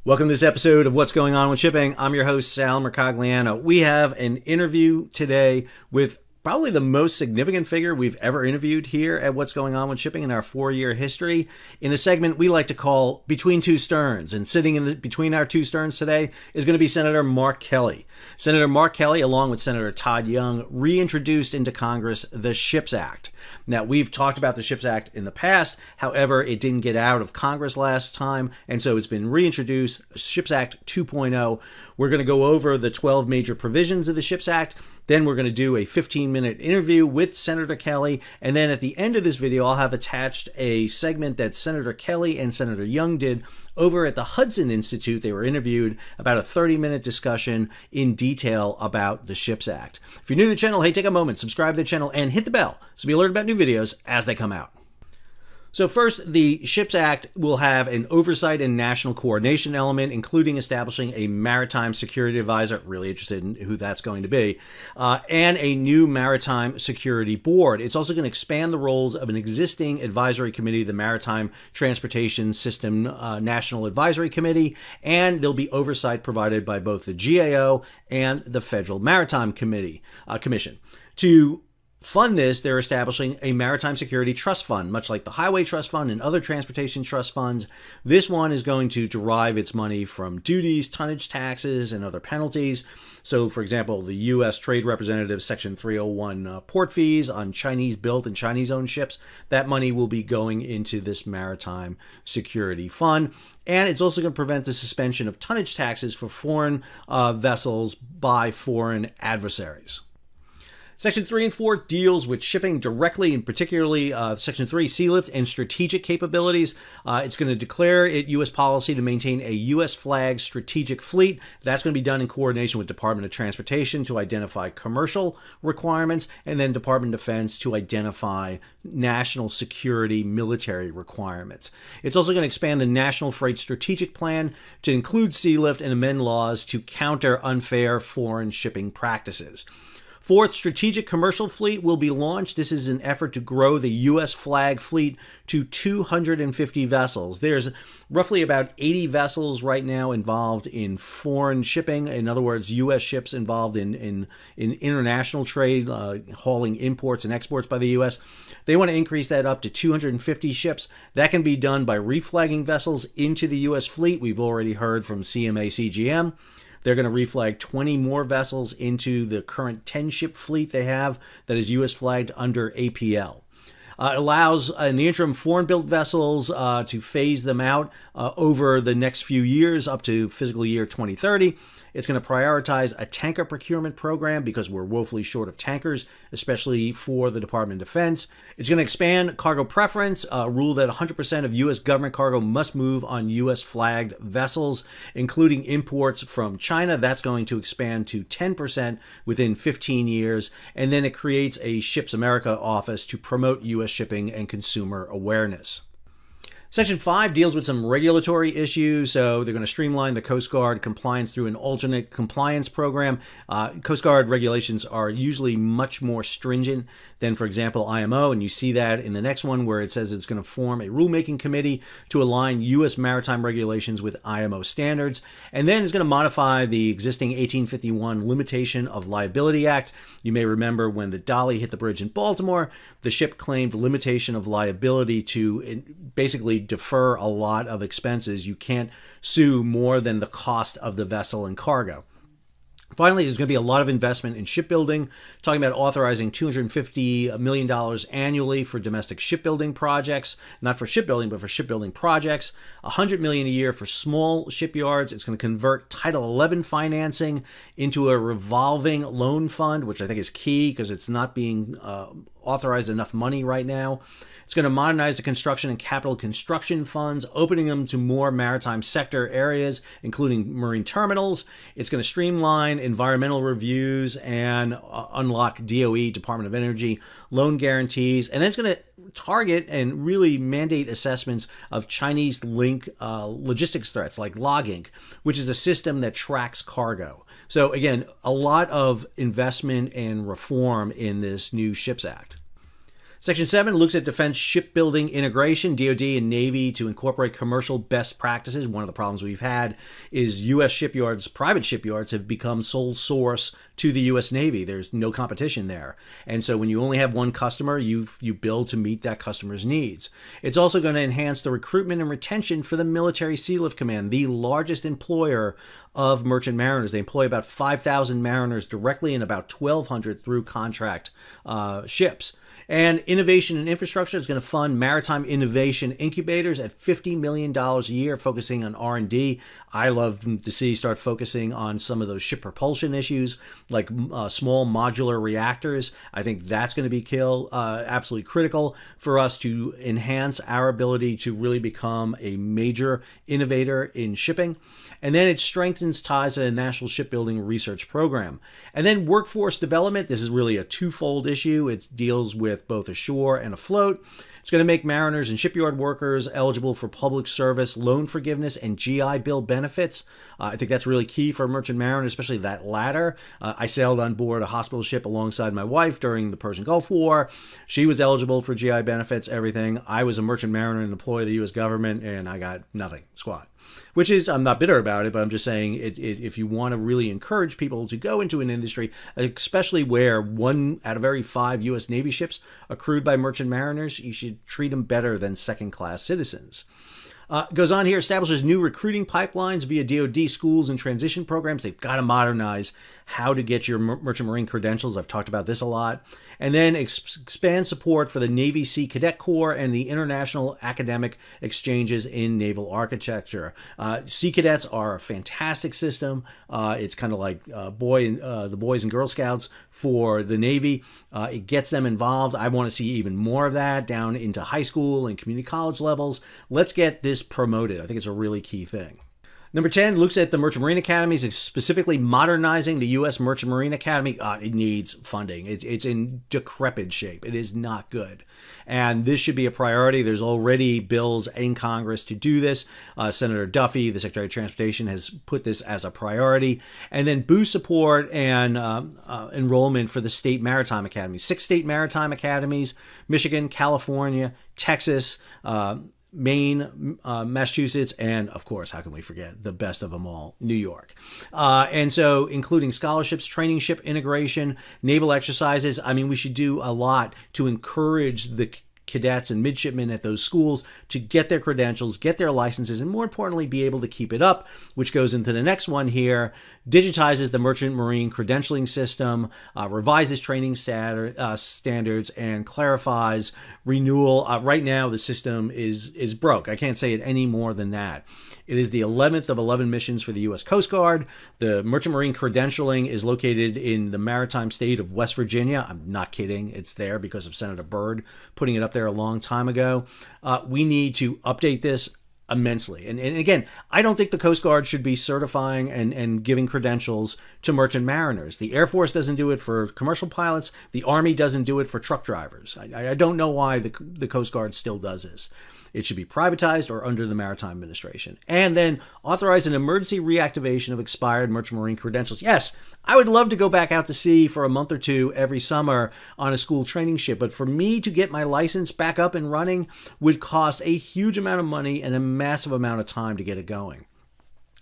Welcome to this episode of What's Going On with Shipping. I'm your host, Sal Mercogliano. We have an interview today with probably the most significant figure we've ever interviewed here at What's Going On with Shipping in our 4-year history, in a segment we like to call Between Two Sterns. And sitting between our two sterns today is going to be Senator Mark Kelly. Senator Mark Kelly, along with Senator Todd Young, reintroduced into Congress the SHIPS Act. Now, we've talked about the SHIPS Act in the past. However, it didn't get out of Congress last time, and so it's been reintroduced, SHIPS Act 2.0. We're going to go over the 12 major provisions of the SHIPS Act. Then we're going to do a 15-minute interview with Senator Kelly. And then at the end of this video, I'll have attached a segment that Senator Kelly and Senator Young did over at the Hudson Institute. They were interviewed, about a 30-minute discussion in detail about the SHIPS Act. If you're new to the channel, hey, take a moment, subscribe to the channel, and hit the bell so be alerted about new videos as they come out. So first, the SHIPS Act will have an oversight and national coordination element, including establishing a maritime security advisor, really interested in who that's going to be, and a new maritime security board. It's also going to expand the roles of an existing advisory committee, the Maritime Transportation System National Advisory Committee, and there'll be oversight provided by both the GAO and the Federal Maritime Commission. To fund this, they're establishing a maritime security trust fund, much like the Highway Trust Fund and other transportation trust funds. This one is going to derive its money from duties, tonnage taxes, and other penalties. So, for example, the U.S. Trade Representative Section 301 port fees on Chinese-built and Chinese-owned ships, that money will be going into this maritime security fund. And it's also going to prevent the suspension of tonnage taxes for foreign vessels by foreign adversaries. Section 3 and 4 deals with shipping directly, and particularly Section 3, sea lift and strategic capabilities. It's going to declare it U.S. policy to maintain a U.S. flag strategic fleet. That's going to be done in coordination with Department of Transportation to identify commercial requirements, and then Department of Defense to identify national security military requirements. It's also going to expand the National Freight Strategic Plan to include sea lift and amend laws to counter unfair foreign shipping practices. Fourth, strategic commercial fleet will be launched. This is an effort to grow the U.S. flag fleet to 250 vessels. There's roughly about 80 vessels right now involved in foreign shipping. In other words, U.S. ships involved in international trade, hauling imports and exports by the U.S. They want to increase that up to 250 ships. That can be done by reflagging vessels into the U.S. fleet. We've already heard from CMA CGM. They're going to reflag 20 more vessels into the current 10-ship fleet they have that is U.S. flagged under APL. It allows, in the interim, foreign-built vessels to phase them out over the next few years up to fiscal year 2030. It's going to prioritize a tanker procurement program because we're woefully short of tankers, especially for the Department of Defense. It's going to expand cargo preference, a rule that 100% of U.S. government cargo must move on U.S. flagged vessels, including imports from China. That's going to expand to 10% within 15 years. And then it creates a Ships America office to promote U.S. shipping and consumer awareness. Section 5 deals with some regulatory issues, so they're going to streamline the Coast Guard compliance through an alternate compliance program. Coast Guard regulations are usually much more stringent than, for example, IMO, and you see that in the next one where it says it's going to form a rulemaking committee to align U.S. maritime regulations with IMO standards, and then it's going to modify the existing 1851 Limitation of Liability Act. You may remember when the Dolly hit the bridge in Baltimore, the ship claimed limitation of liability to basically defer a lot of expenses. You can't sue more than the cost of the vessel and cargo. Finally, there's going to be a lot of investment in shipbuilding, talking about authorizing $250 million annually for domestic shipbuilding projects, not for shipbuilding, but for shipbuilding projects, $100 million a year for small shipyards. It's going to convert Title 11 financing into a revolving loan fund, which I think is key because it's not being authorized enough money right now. It's going to modernize the construction and capital construction funds, opening them to more maritime sector areas, including marine terminals. It's going to streamline environmental reviews and unlock DOE, Department of Energy, loan guarantees. And then it's going to target and really mandate assessments of Chinese-linked logistics threats like logging, which is a system that tracks cargo. So again, a lot of investment and reform in this new SHIPS Act. Section 7 looks at defense shipbuilding integration, DoD and Navy to incorporate commercial best practices. One of the problems we've had is U.S. shipyards, private shipyards, have become sole source to the U.S. Navy. There's no competition there. And so when you only have one customer, you build to meet that customer's needs. It's also going to enhance the recruitment and retention for the Military Sealift Command, the largest employer of merchant mariners. They employ about 5,000 mariners directly and about 1,200 through contract ships. And innovation and infrastructure is going to fund maritime innovation incubators at $50 million a year, focusing on R&D. I love to see start focusing on some of those ship propulsion issues, like small modular reactors. I think that's going to be absolutely critical for us to enhance our ability to really become a major innovator in shipping. And then it strengthens ties to the National Shipbuilding Research Program. And then workforce development. This is really a twofold issue. It deals with both ashore and afloat. It's going to make mariners and shipyard workers eligible for public service, loan forgiveness, and GI Bill benefits. I think that's really key for merchant mariners, especially that latter. I sailed on board a hospital ship alongside my wife during the Persian Gulf War. She was eligible for GI benefits, everything. I was a merchant mariner and employee of the U.S. government, and I got nothing, squat. Which is, I'm not bitter about it, but I'm just saying if you want to really encourage people to go into an industry, especially where 1 out of every 5 U.S. Navy ships are crewed by merchant mariners, you should treat them better than second-class citizens. Goes on here, establishes new recruiting pipelines via DoD schools and transition programs. They've got to modernize how to get your merchant marine credentials. I've talked about this a lot. And then expand support for the Navy Sea Cadet Corps and the international academic exchanges in naval architecture. Sea Cadets are a fantastic system. It's kind of like the Boys and Girl Scouts for the Navy. It gets them involved. I want to see even more of that down into high school and community college levels. Let's get this promoted. I think it's a really key thing. Number 10 looks at the Merchant Marine Academies, specifically modernizing the U.S. Merchant Marine Academy. It needs funding. It's in decrepit shape. It is not good. And this should be a priority. There's already bills in Congress to do this. Senator Duffy, the Secretary of Transportation, has put this as a priority. And then boost support and enrollment for the state maritime academies. 6 state maritime academies: Michigan, California, Texas, Maine, Massachusetts, and of course, how can we forget the best of them all, New York. And so including scholarships, training ship integration, naval exercises. I mean, we should do a lot to encourage the cadets and midshipmen at those schools to get their credentials, get their licenses, and more importantly, be able to keep it up, which goes into the next one here. Digitizes the merchant marine credentialing system, revises training standards, and clarifies renewal. Right now, the system is broke. I can't say it any more than that. It is the 11th of 11 missions for the U.S. Coast Guard. The merchant marine credentialing is located in the maritime state of West Virginia. I'm not kidding. It's there because of Senator Byrd putting it up there a long time ago. We need to update this immensely. And again, I don't think the Coast Guard should be certifying and giving credentials to merchant mariners. The Air Force doesn't do it for commercial pilots. The Army doesn't do it for truck drivers. I don't know why the Coast Guard still does this. It should be privatized or under the Maritime Administration. And then authorize an emergency reactivation of expired merchant marine credentials. Yes, I would love to go back out to sea for a month or two every summer on a school training ship, but for me to get my license back up and running would cost a huge amount of money and a massive amount of time to get it going.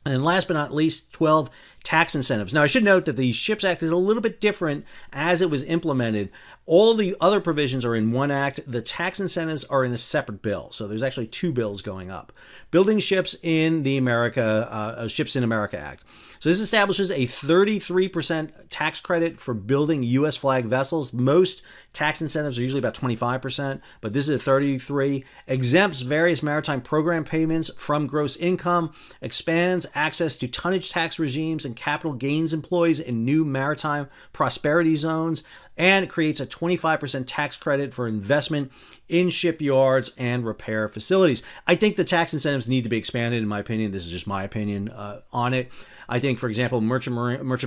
And last but not least, 12, tax incentives. Now, I should note that the SHIPS Act is a little bit different as it was implemented. All the other provisions are in one act. The tax incentives are in a separate bill. So there's actually 2 bills going up. Building Ships in America Act. So this establishes a 33% tax credit for building U.S. flag vessels. Most tax incentives are usually about 25%, but this is a 33%. Exempts various maritime program payments from gross income. Expands access to tonnage tax regimes and capital gains employees in new maritime prosperity zones, and creates a 25% tax credit for investment in shipyards and repair facilities. I think the tax incentives need to be expanded, in my opinion. This is just my opinion on it. I think, for example, merchant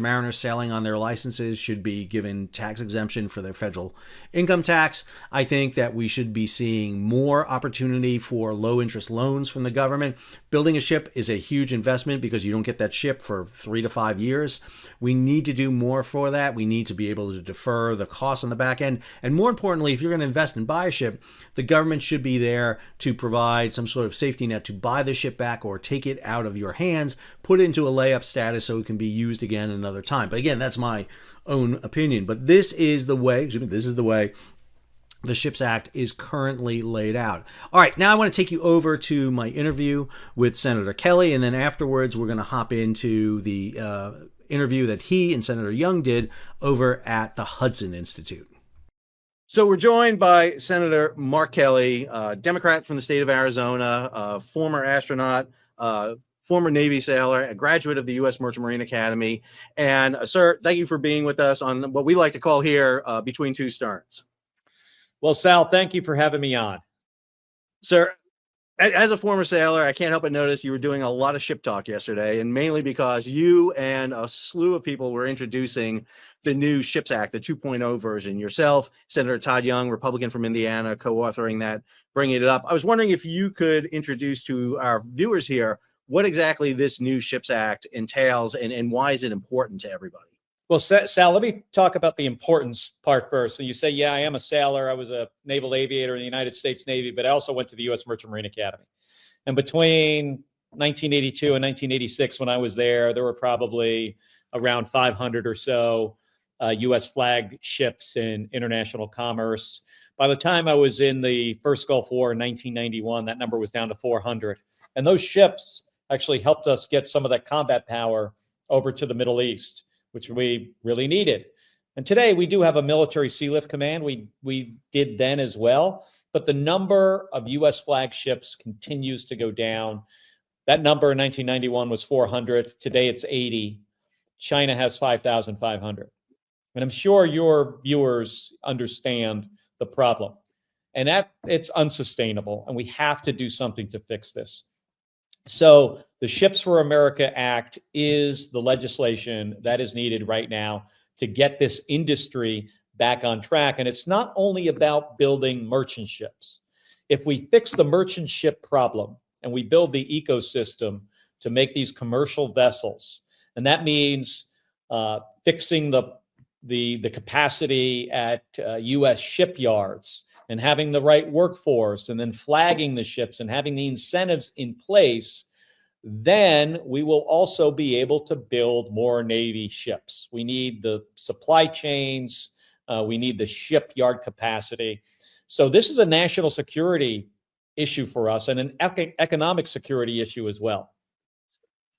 mariners sailing on their licenses should be given tax exemption for their federal income tax. I think that we should be seeing more opportunity for low interest loans from the government. Building a ship is a huge investment because you don't get that ship for 3 to 5 years. We need to do more for that. We need to be able to defer the costs on the back end. And more importantly, if you're going to invest and buy a ship, the government should be there to provide some sort of safety net to buy the ship back or take it out of your hands, put it into a layup status so it can be used again another time. But again, that's my own opinion. But this is the way the Ships Act is currently laid out. All right, now I want to take you over to my interview with Senator Kelly, and then afterwards we're going to hop into the interview that he and Senator Young did over at the Hudson Institute. So we're joined by Senator Mark Kelly, Democrat from the state of Arizona, former astronaut, former Navy sailor, a graduate of the U.S. Merchant Marine Academy. And sir, thank you for being with us on what we like to call here Between Two Sterns. Well, Sal, thank you for having me on. Sir, as a former sailor, I can't help but notice you were doing a lot of ship talk yesterday, and mainly because you and a slew of people were introducing the new Ships Act, the 2.0 version. Yourself, Senator Todd Young, Republican from Indiana, co-authoring that, bringing it up. I was wondering if you could introduce to our viewers here what exactly this new Ships Act entails and why is it important to everybody? Well, Sal, let me talk about the importance part first. So you say, yeah, I am a sailor. I was a naval aviator in the United States Navy, but I also went to the U.S. Merchant Marine Academy. And between 1982 and 1986, when I was there were probably around 500 or so U.S. flagged ships in international commerce. By the time I was in the first Gulf War in 1991, that number was down to 400. And those ships actually helped us get some of that combat power over to the Middle East, which we really needed. And today we do have a military sea lift command. We did then as well, but the number of U.S. flagships continues to go down. That number in 1991 was 400. Today it's 80. China has 5,500. And I'm sure your viewers understand the problem. And that it's unsustainable. And we have to do something to fix this. So the Ships for America Act is the legislation that is needed right now to get this industry back on track. And it's not only about building merchant ships. If we fix the merchant ship problem and we build the ecosystem to make these commercial vessels, and that means fixing the capacity at U.S. shipyards and having the right workforce and then flagging the ships and having the incentives in place, then we will also be able to build more Navy ships. We need the supply chains. We need the shipyard capacity. So this is a national security issue for us and an economic security issue as well.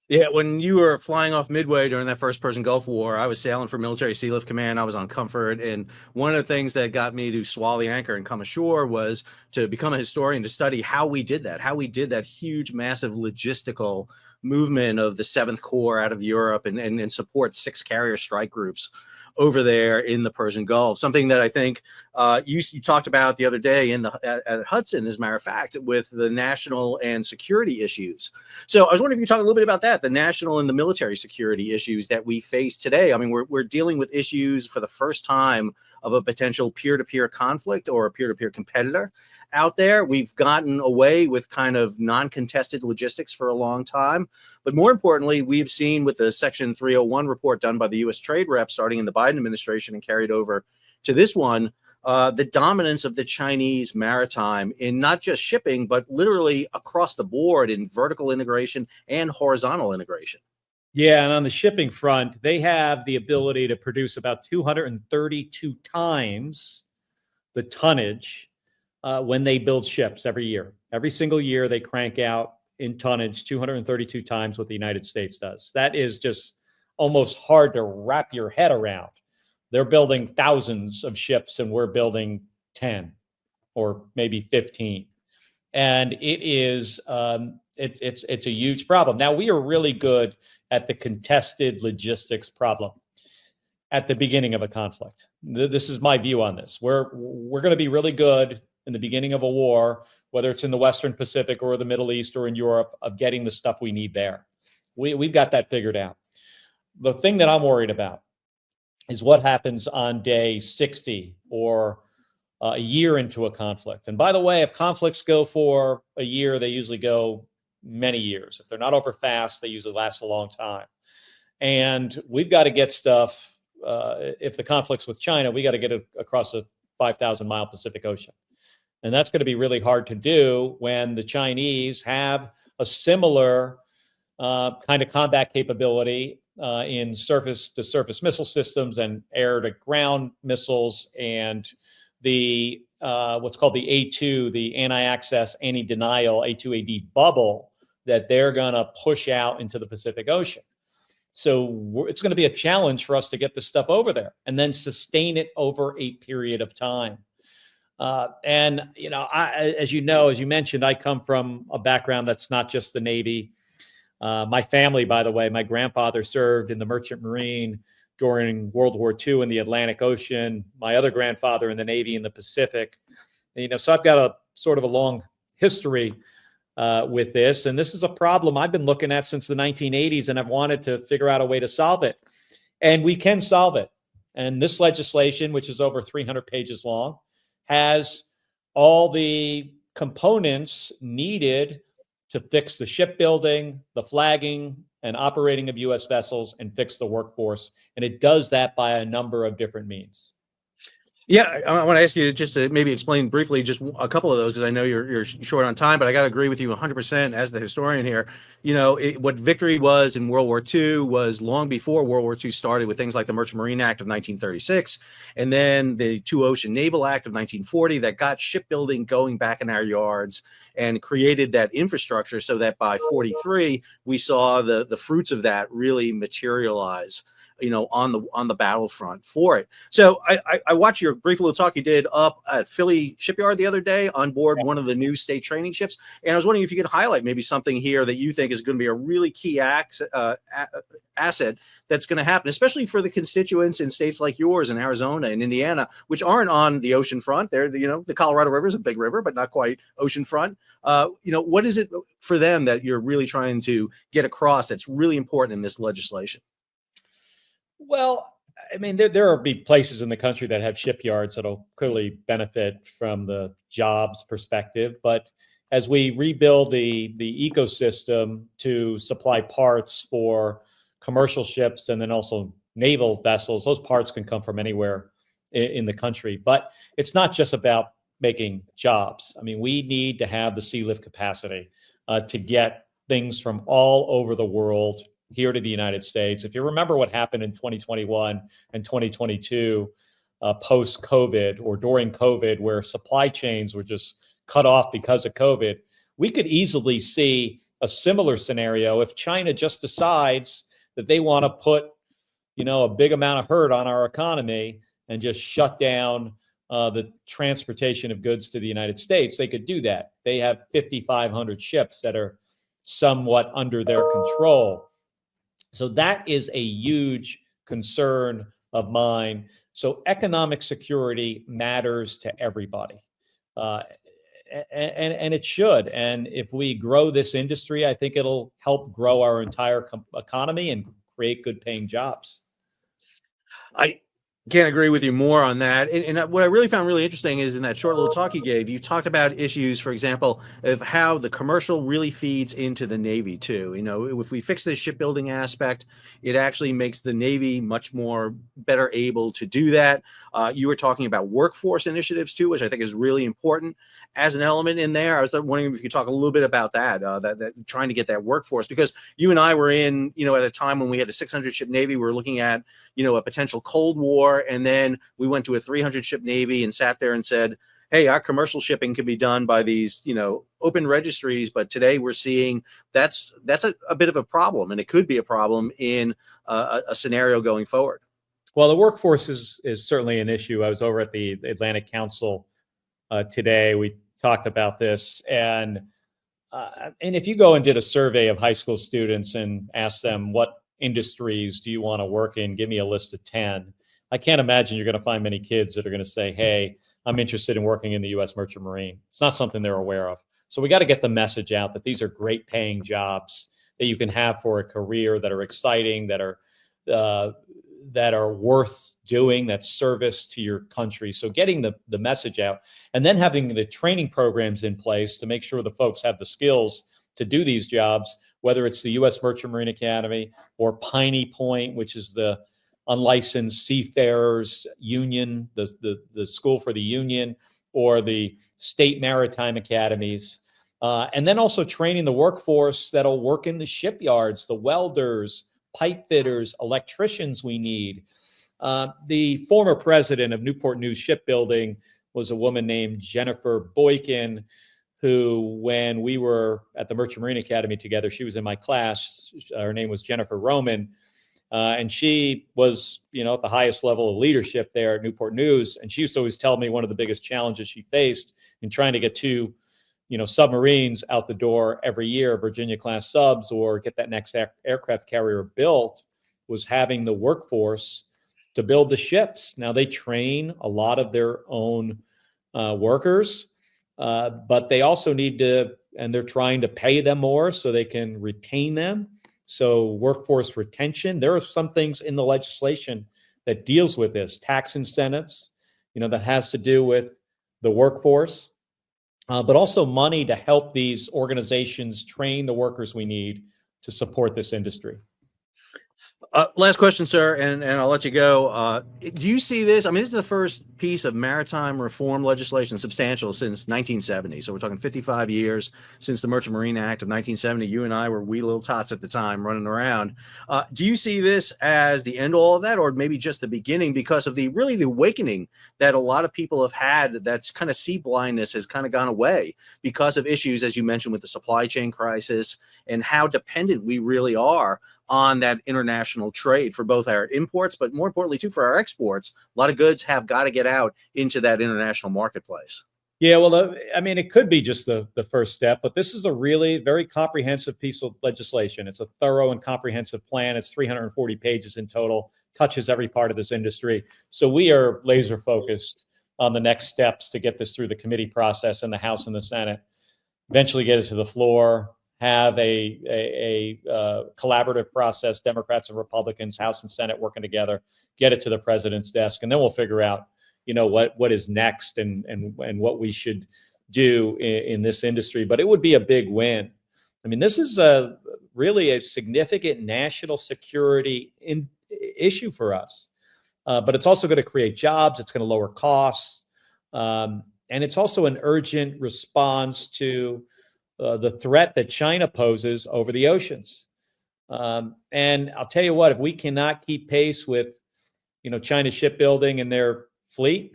Yeah, when you were flying off Midway during that first Persian Gulf War, I was sailing for Military Sea Lift Command. I was on Comfort, and one of the things that got me to swallow the anchor and come ashore was to become a historian, to study how we did that huge, massive logistical movement of the 7th Corps out of Europe and support 6 carrier strike groups over there in the Persian Gulf. Something that I think you talked about the other day at Hudson, as a matter of fact, with the national and security issues. So I was wondering if you could talk a little bit about that, the national and the military security issues that we face today. I mean, we're dealing with issues for the first time of a potential peer-to-peer conflict or a peer-to-peer competitor out there. We've gotten away with kind of non-contested logistics for a long time. But more importantly, we've seen with the Section 301 report done by the U.S. trade rep starting in the Biden administration and carried over to this one, the dominance of the Chinese maritime in not just shipping, but literally across the board in vertical integration and horizontal integration. Yeah, and on the shipping front, they have the ability to produce about 232 times the tonnage when they build ships every year. Every single year, they crank out in tonnage 232 times what the United States does. That is just almost hard to wrap your head around. They're building thousands of ships, and we're building 10 or maybe 15. And it is it's a huge problem. Now, we are really good at the contested logistics problem at the beginning of a conflict. This is my view on this. We're going to be really good in the beginning of a war, whether it's in the Western Pacific or the Middle East or in Europe, of getting the stuff we need there. We've got that figured out. The thing that I'm worried about is what happens on day 60 or a year into a conflict. And by the way, if conflicts go for a year, they usually go many years. If they're not over fast, they usually last a long time. And we've got to get stuff if the conflict's with China, we got to get it across a 5,000-mile Pacific Ocean. And that's going to be really hard to do when the Chinese have a similar kind of combat capability in surface-to-surface missile systems and air-to-ground missiles, and the what's called the A2, the anti-access, anti-denial A2AD bubble that they're going to push out into the Pacific Ocean. So it's going to be a challenge for us to get this stuff over there and then sustain it over a period of time. And, as you mentioned, I come from a background that's not just the Navy. My family, by the way, my grandfather served in the Merchant Marine during World War II in the Atlantic Ocean. My other grandfather in the Navy in the Pacific. So I've got a sort of a long history with this. And this is a problem I've been looking at since the 1980s, and I've wanted to figure out a way to solve it. And we can solve it. And this legislation, which is over 300 pages long, has all the components needed to fix the shipbuilding, the flagging, and operating of U.S. vessels, and fix the workforce. And it does that by a number of different means. Yeah, I want to ask you just to maybe explain briefly just a couple of those, because I know you're short on time, but I got to agree with you 100% as the historian here. What victory was in World War II was long before World War II started, with things like the Merchant Marine Act of 1936, and then the Two Ocean Naval Act of 1940 that got shipbuilding going back in our yards and created that infrastructure so that by 43 we saw the fruits of that really materialize on the battlefront for it. So I watched your brief little talk you did up at Philly Shipyard the other day on board one of the new state training ships. And I was wondering if you could highlight maybe something here that you think is going to be a really key asset that's going to happen, especially for the constituents in states like yours in Arizona and Indiana, which aren't on the ocean front. They're, the Colorado River is a big river, but not quite ocean front. What is it for them that you're really trying to get across that's really important in this legislation? Well, I mean, there will be places in the country that have shipyards that'll clearly benefit from the jobs perspective. But as we rebuild the ecosystem to supply parts for commercial ships and then also naval vessels, those parts can come from anywhere in the country. But it's not just about making jobs. I mean, we need to have the sea lift capacity to get things from all over the world here to the United States. If you remember what happened in 2021 and 2022, post-COVID or during COVID, where supply chains were just cut off because of COVID, we could easily see a similar scenario if China just decides that they want to put, a big amount of hurt on our economy and just shut down the transportation of goods to the United States. They could do that. They have 5,500 ships that are somewhat under their control. So that is a huge concern of mine. So economic security matters to everybody. And it should. And if we grow this industry, I think it'll help grow our entire economy and create good paying jobs. I can't agree with you more on that. And what I really found really interesting is in that short little talk you gave, you talked about issues, for example, of how the commercial really feeds into the Navy too. If we fix this shipbuilding aspect, it actually makes the Navy much more better able to do that. You were talking about workforce initiatives too, which I think is really important as an element in there. I was wondering if you could talk a little bit about that, that trying to get that workforce, because you and I were in, at a time when we had a 600 ship Navy, we were looking at, a potential Cold War. And then we went to a 300 ship Navy and sat there and said, hey, our commercial shipping can be done by these, open registries. But today we're seeing that's a bit of a problem, and it could be a problem in a scenario going forward. Well, the workforce is certainly an issue. I was over at the Atlantic Council today. We talked about this, and if you go and did a survey of high school students and ask them what industries do you want to work in, give me a list of 10. I can't imagine you're going to find many kids that are going to say, hey, I'm interested in working in the U.S. Merchant Marine. It's not something they're aware of. So we got to get the message out that these are great paying jobs that you can have for a career, that are exciting, that are worth doing, that service to your country. So getting the message out, and then having the training programs in place to make sure the folks have the skills to do these jobs, whether it's the U.S. Merchant Marine Academy or Piney Point, which is the unlicensed seafarers union, the school for the union, or the state maritime academies. And then also training the workforce that'll work in the shipyards, the welders, pipe fitters, electricians we need. The former president of Newport News Shipbuilding was a woman named Jennifer Boykin, who, when we were at the Merchant Marine Academy together, she was in my class. Her name was Jennifer Roman. And she was, at the highest level of leadership there at Newport News. And she used to always tell me one of the biggest challenges she faced in trying to get two, submarines out the door every year, Virginia-class subs, or get that next aircraft carrier built, was having the workforce to build the ships. Now, they train a lot of their own workers, but they also need to, and they're trying to pay them more so they can retain them. So workforce retention, there are some things in the legislation that deals with this, tax incentives, that has to do with the workforce, but also money to help these organizations train the workers we need to support this industry. Last question, sir, and I'll let you go. Do you see this? I mean, this is the first piece of maritime reform legislation substantial since 1970. So we're talking 55 years since the Merchant Marine Act of 1970. You and I were wee little tots at the time running around. Do you see this as the end all of that, or maybe just the beginning because of the awakening that a lot of people have had? That's kind of sea blindness has kind of gone away because of issues, as you mentioned, with the supply chain crisis and how dependent we really are on that international trade for both our imports, but more importantly, too, for our exports. A lot of goods have got to get out into that international marketplace. Yeah, well, it could be just the first step, but this is a really very comprehensive piece of legislation. It's a thorough and comprehensive plan. It's 340 pages in total, touches every part of this industry. So we are laser focused on the next steps to get this through the committee process in the House and the Senate, eventually get it to the floor, have a collaborative process, Democrats and Republicans, House and Senate working together, get it to the president's desk, and then we'll figure out, what is next and what we should do in this industry. But it would be a big win. This is really a significant national security issue for us, but it's also going to create jobs. It's going to lower costs, and it's also an urgent response to the threat that China poses over the oceans. And I'll tell you what, if we cannot keep pace with, China's shipbuilding and their fleet,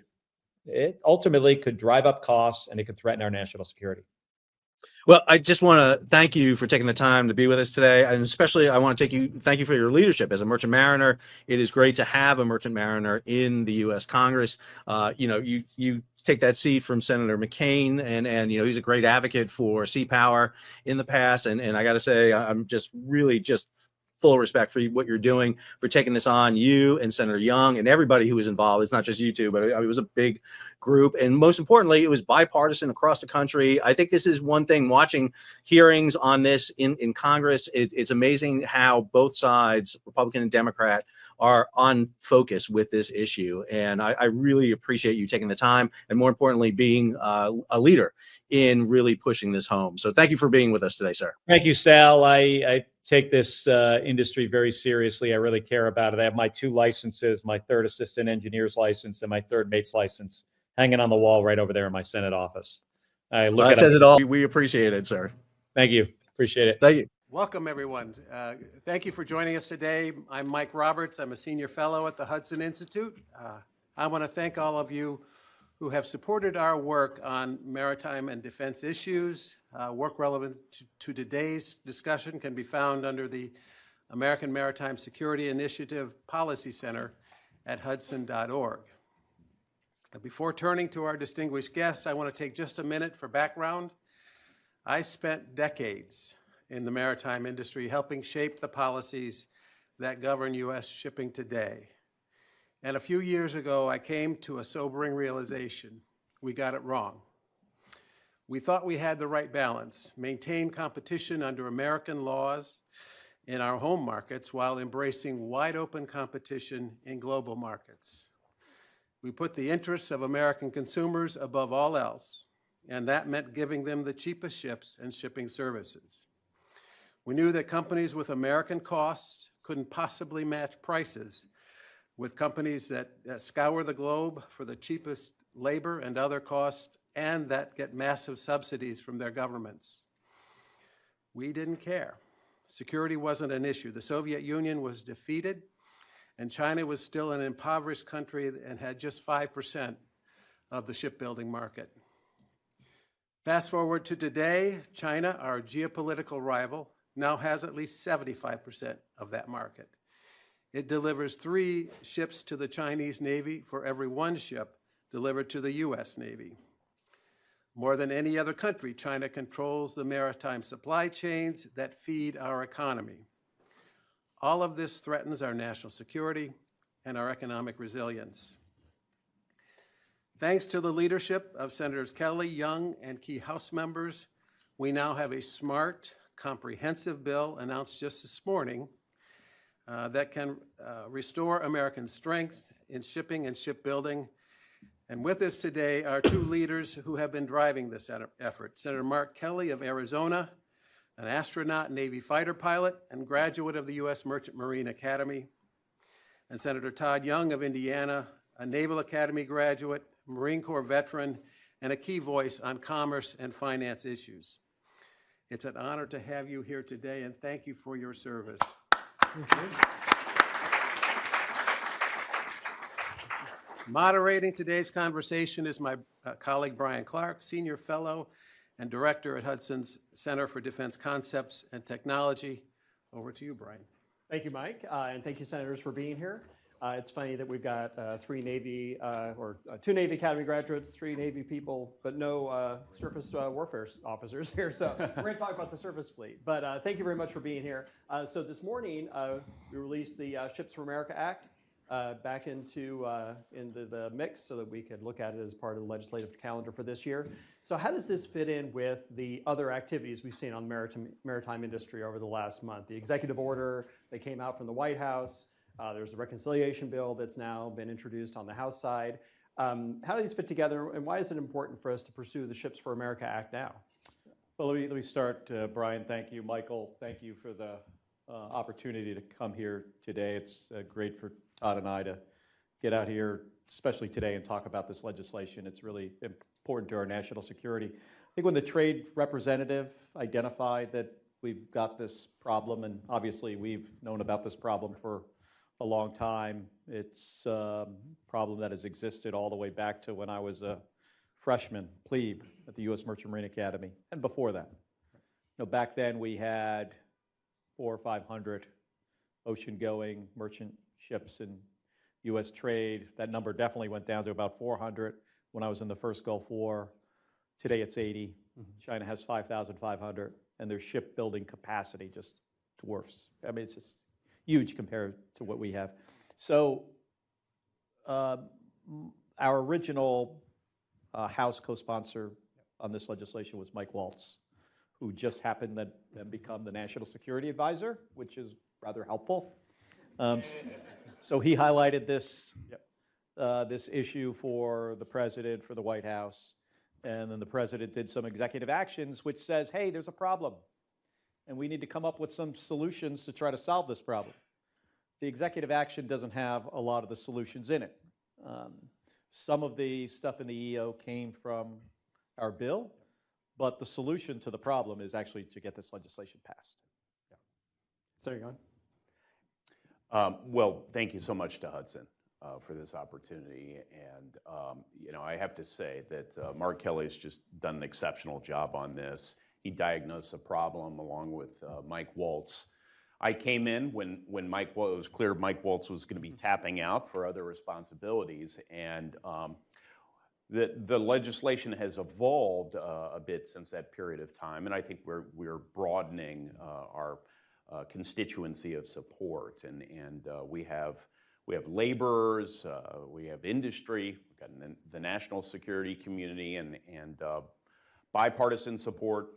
it ultimately could drive up costs and it could threaten our national security. Well, I just want to thank you for taking the time to be with us today. And especially I want to thank you for your leadership as a merchant mariner. It is great to have a merchant mariner in the U.S. Congress. You take that seat from Senator McCain, and he's a great advocate for sea power in the past. And I got to say, I'm just really full of respect for what you're doing, for taking this on, you and Senator Young and everybody who was involved. It's not just you two, but it was a big group. And most importantly, it was bipartisan across the country. I think this is one thing, watching hearings on this in Congress, it's amazing how both sides, Republican and Democrat, are on focus with this issue. And I really appreciate you taking the time and, more importantly, being a leader in really pushing this home. So thank you for being with us today, sir. Thank you, Sal. I take this industry very seriously. I really care about it. I have my 2 licenses, my 3rd assistant engineer's license and my 3rd mate's license, hanging on the wall right over there in my Senate office. That says it all. We appreciate it, sir. Thank you. Appreciate it. Thank you. Welcome, everyone. Thank you for joining us today. I'm Mike Roberts. I'm a senior fellow at the Hudson Institute. I want to thank all of you who have supported our work on maritime and defense issues. Work relevant to today's discussion can be found under the American Maritime Security Initiative Policy Center at hudson.org. Before turning to our distinguished guests, I want to take just a minute for background. I spent decades in the maritime industry helping shape the policies that govern U.S. shipping today. And a few years ago, I came to a sobering realization. We got it wrong. We thought we had the right balance, maintain competition under American laws in our home markets while embracing wide open competition in global markets. We put the interests of American consumers above all else, and that meant giving them the cheapest ships and shipping services. We knew that companies with American costs couldn't possibly match prices with companies that scour the globe for the cheapest labor and other costs, and that get massive subsidies from their governments. We didn't care. Security wasn't an issue. The Soviet Union was defeated, and China was still an impoverished country and had just 5% of the shipbuilding market. Fast forward to today, China, our geopolitical rival, now has at least 75% of that market. It delivers 3 ships to the Chinese Navy for every 1 ship delivered to the U.S. Navy. More than any other country, China controls the maritime supply chains that feed our economy. All of this threatens our national security and our economic resilience. Thanks to the leadership of Senators Kelly, Young, and key House members, we now have a smart, comprehensive bill announced just this morning that can restore American strength in shipping and shipbuilding. And with us today are 2 leaders who have been driving this effort. Senator Mark Kelly of Arizona, an astronaut, Navy fighter pilot, and graduate of the U.S. Merchant Marine Academy, and Senator Todd Young of Indiana, a Naval Academy graduate, Marine Corps veteran, and a key voice on commerce and finance issues. It's an honor to have you here today, and thank you for your service. Thank you. Moderating today's conversation is my colleague Brian Clark, Senior Fellow and Director at Hudson's Center for Defense Concepts and Technology. Over to you, Brian. Thank you, Mike, and thank you, Senators, for being here. It's funny that we've got 2 Navy Academy graduates, 3 Navy people, but no surface warfare officers here. So we're going to talk about the surface fleet. But thank you very much for being here. So this morning, we released the Ships for America Act back into the mix so that we could look at it as part of the legislative calendar for this year. So how does this fit in with the other activities we've seen on the maritime industry over the last month? The executive order that came out from the White House. There's a reconciliation bill that's now been introduced on the House side. How do these fit together, and why is it important for us to pursue the Ships for America Act now? Well, let me start, Brian. Thank you. Michael, thank you for the opportunity to come here today. It's great for Todd and I to get out here, especially today, and talk about this legislation. It's really important to our national security. I think when the trade representative identified that we've got this problem, and obviously we've known about this problem for a long time. It's a problem that has existed all the way back to when I was a freshman, plebe, at the U.S. Merchant Marine Academy, and before that. Back then we had 400 or 500 ocean-going merchant ships in U.S. trade. That number definitely went down to about 400 when I was in the first Gulf War. Today it's 80. China has 5,500, and their shipbuilding capacity just dwarfs. I mean, it's just huge compared to what we have. So our original House co-sponsor on this legislation was Mike Waltz, who just happened to become the National Security Advisor, which is rather helpful. So he highlighted this issue for the President, for the White House, and then the President did some executive actions which says, hey, there's a problem, and we need to come up with some solutions to try to solve this problem. The executive action doesn't have a lot of the solutions in it. Some of the stuff in the EO came from our bill, but the solution to the problem is actually to get this legislation passed. Yeah. So you're going? Well, thank you so much to Hudson for this opportunity. And, I have to say that Mark Kelly has just done an exceptional job on this. He diagnosed the problem along with Mike Waltz. I came in when it was clear Mike Waltz was going to be tapping out for other responsibilities. And the legislation has evolved a bit since that period of time. And I think we're broadening our constituency of support. And we have laborers, we have industry, we've got the national security community, and bipartisan support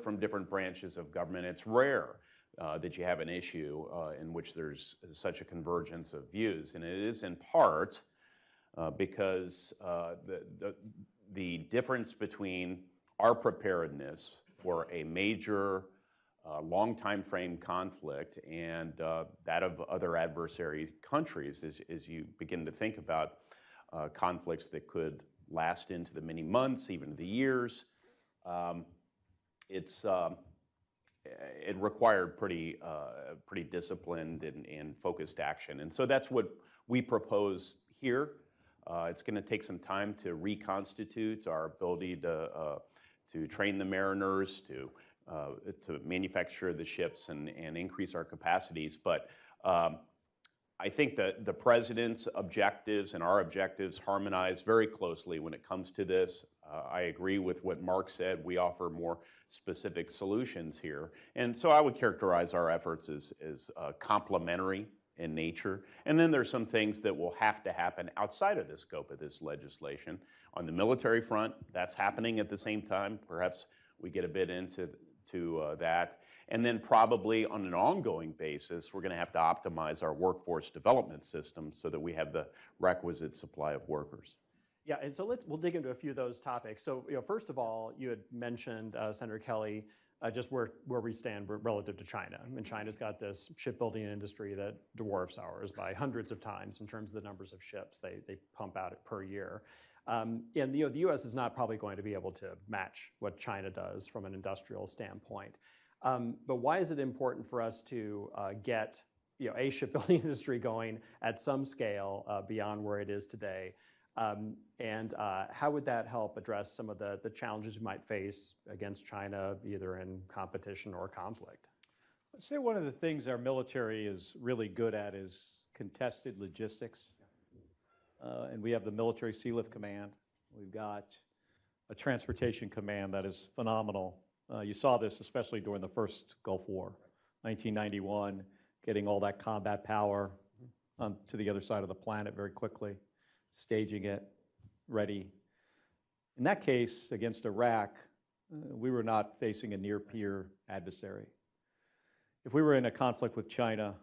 from different branches of government. It's rare that you have an issue in which there's such a convergence of views, and it is in part because the difference between our preparedness for a major long time frame conflict and that of other adversary countries as you begin to think about conflicts that could last into the many months, even the years. It required pretty disciplined and focused action. And so that's what we propose here. It's going to take some time to reconstitute our ability to train the mariners, to manufacture the ships and increase our capacities. But I think that the president's objectives and our objectives harmonize very closely when it comes to this. I agree with what Mark said. We offer more specific solutions here. And so I would characterize our efforts as complementary in nature. And then there's some things that will have to happen outside of the scope of this legislation. On the military front, that's happening at the same time. Perhaps we get a bit into that. And then probably on an ongoing basis, we're going to have to optimize our workforce development system so that we have the requisite supply of workers. Yeah, and so we'll dig into a few of those topics. So, first of all, you had mentioned, Senator Kelly, just where we stand relative to China. I mean, China's got this shipbuilding industry that dwarfs ours by hundreds of times in terms of the numbers of ships they pump out per year. And the U.S. is not probably going to be able to match what China does from an industrial standpoint. But why is it important for us to get a shipbuilding industry going at some scale beyond where it is today? And how would that help address some of the challenges we might face against China, either in competition or conflict? I'd say one of the things our military is really good at is contested logistics. And we have the Military Sea Lift Command. We've got a transportation command that is phenomenal. You saw this especially during the first Gulf War, 1991, getting all that combat power to the other side of the planet very quickly, staging it, ready. In that case, against Iraq, we were not facing a near-peer adversary. If we were in a conflict with China,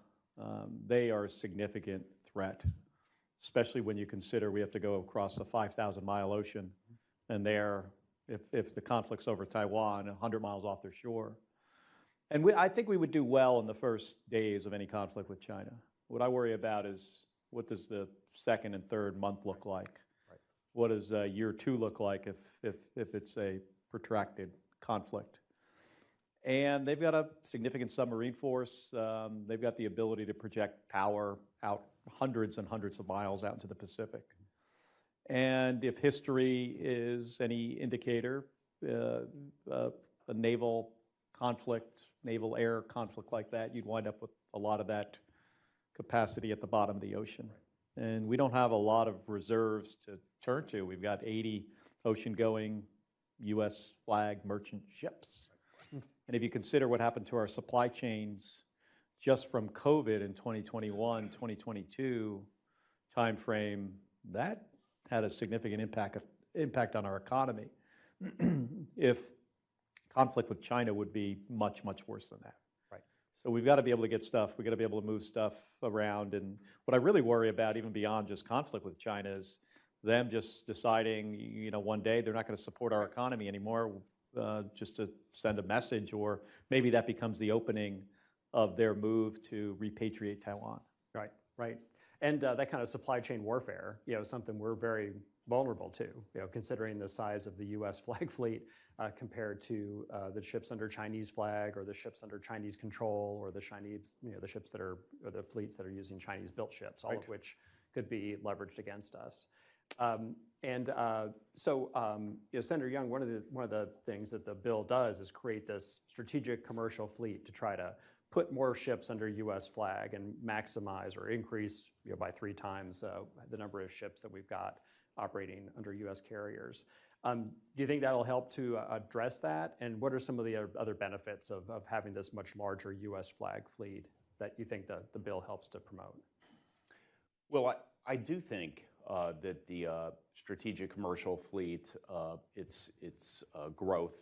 they are a significant threat, especially when you consider we have to go across the 5,000-mile ocean, and there, if the conflict's over Taiwan, 100 miles off their shore. And I think we would do well in the first days of any conflict with China. What I worry about is, what does the second and third month look like? Right. What does year 2 look like if it's a protracted conflict? And they've got a significant submarine force. They've got the ability to project power out hundreds and hundreds of miles out into the Pacific. And if history is any indicator, a naval conflict, naval air conflict like that, you'd wind up with a lot of that capacity at the bottom of the ocean. And we don't have a lot of reserves to turn to. We've got 80 ocean-going U.S. flag merchant ships. And if you consider what happened to our supply chains just from COVID in 2021, 2022 timeframe, that had a significant impact on our economy. If conflict with China would be much, much worse than that. Right. So we've got to be able to get stuff, we've got to be able to move stuff around. And what I really worry about, even beyond just conflict with China, is them just deciding, one day they're not going to support our economy anymore, just to send a message, or maybe that becomes the opening of their move to repatriate Taiwan. Right, right. And that kind of supply chain warfare, something we're very vulnerable to, considering the size of the U.S. flag fleet compared to the ships under Chinese flag, or the ships under Chinese control, or the Chinese, the ships that are, or the fleets that are using Chinese-built ships, all of which could be leveraged against us. Senator Young, one of the things that the bill does is create this strategic commercial fleet to try to put more ships under U.S. flag and maximize or increase by 3 times the number of ships that we've got operating under U.S. carriers. Do you think that'll help to address that? And what are some of the other benefits of having this much larger U.S. flag fleet that you think the bill helps to promote? Well, I do think that the strategic commercial fleet, its growth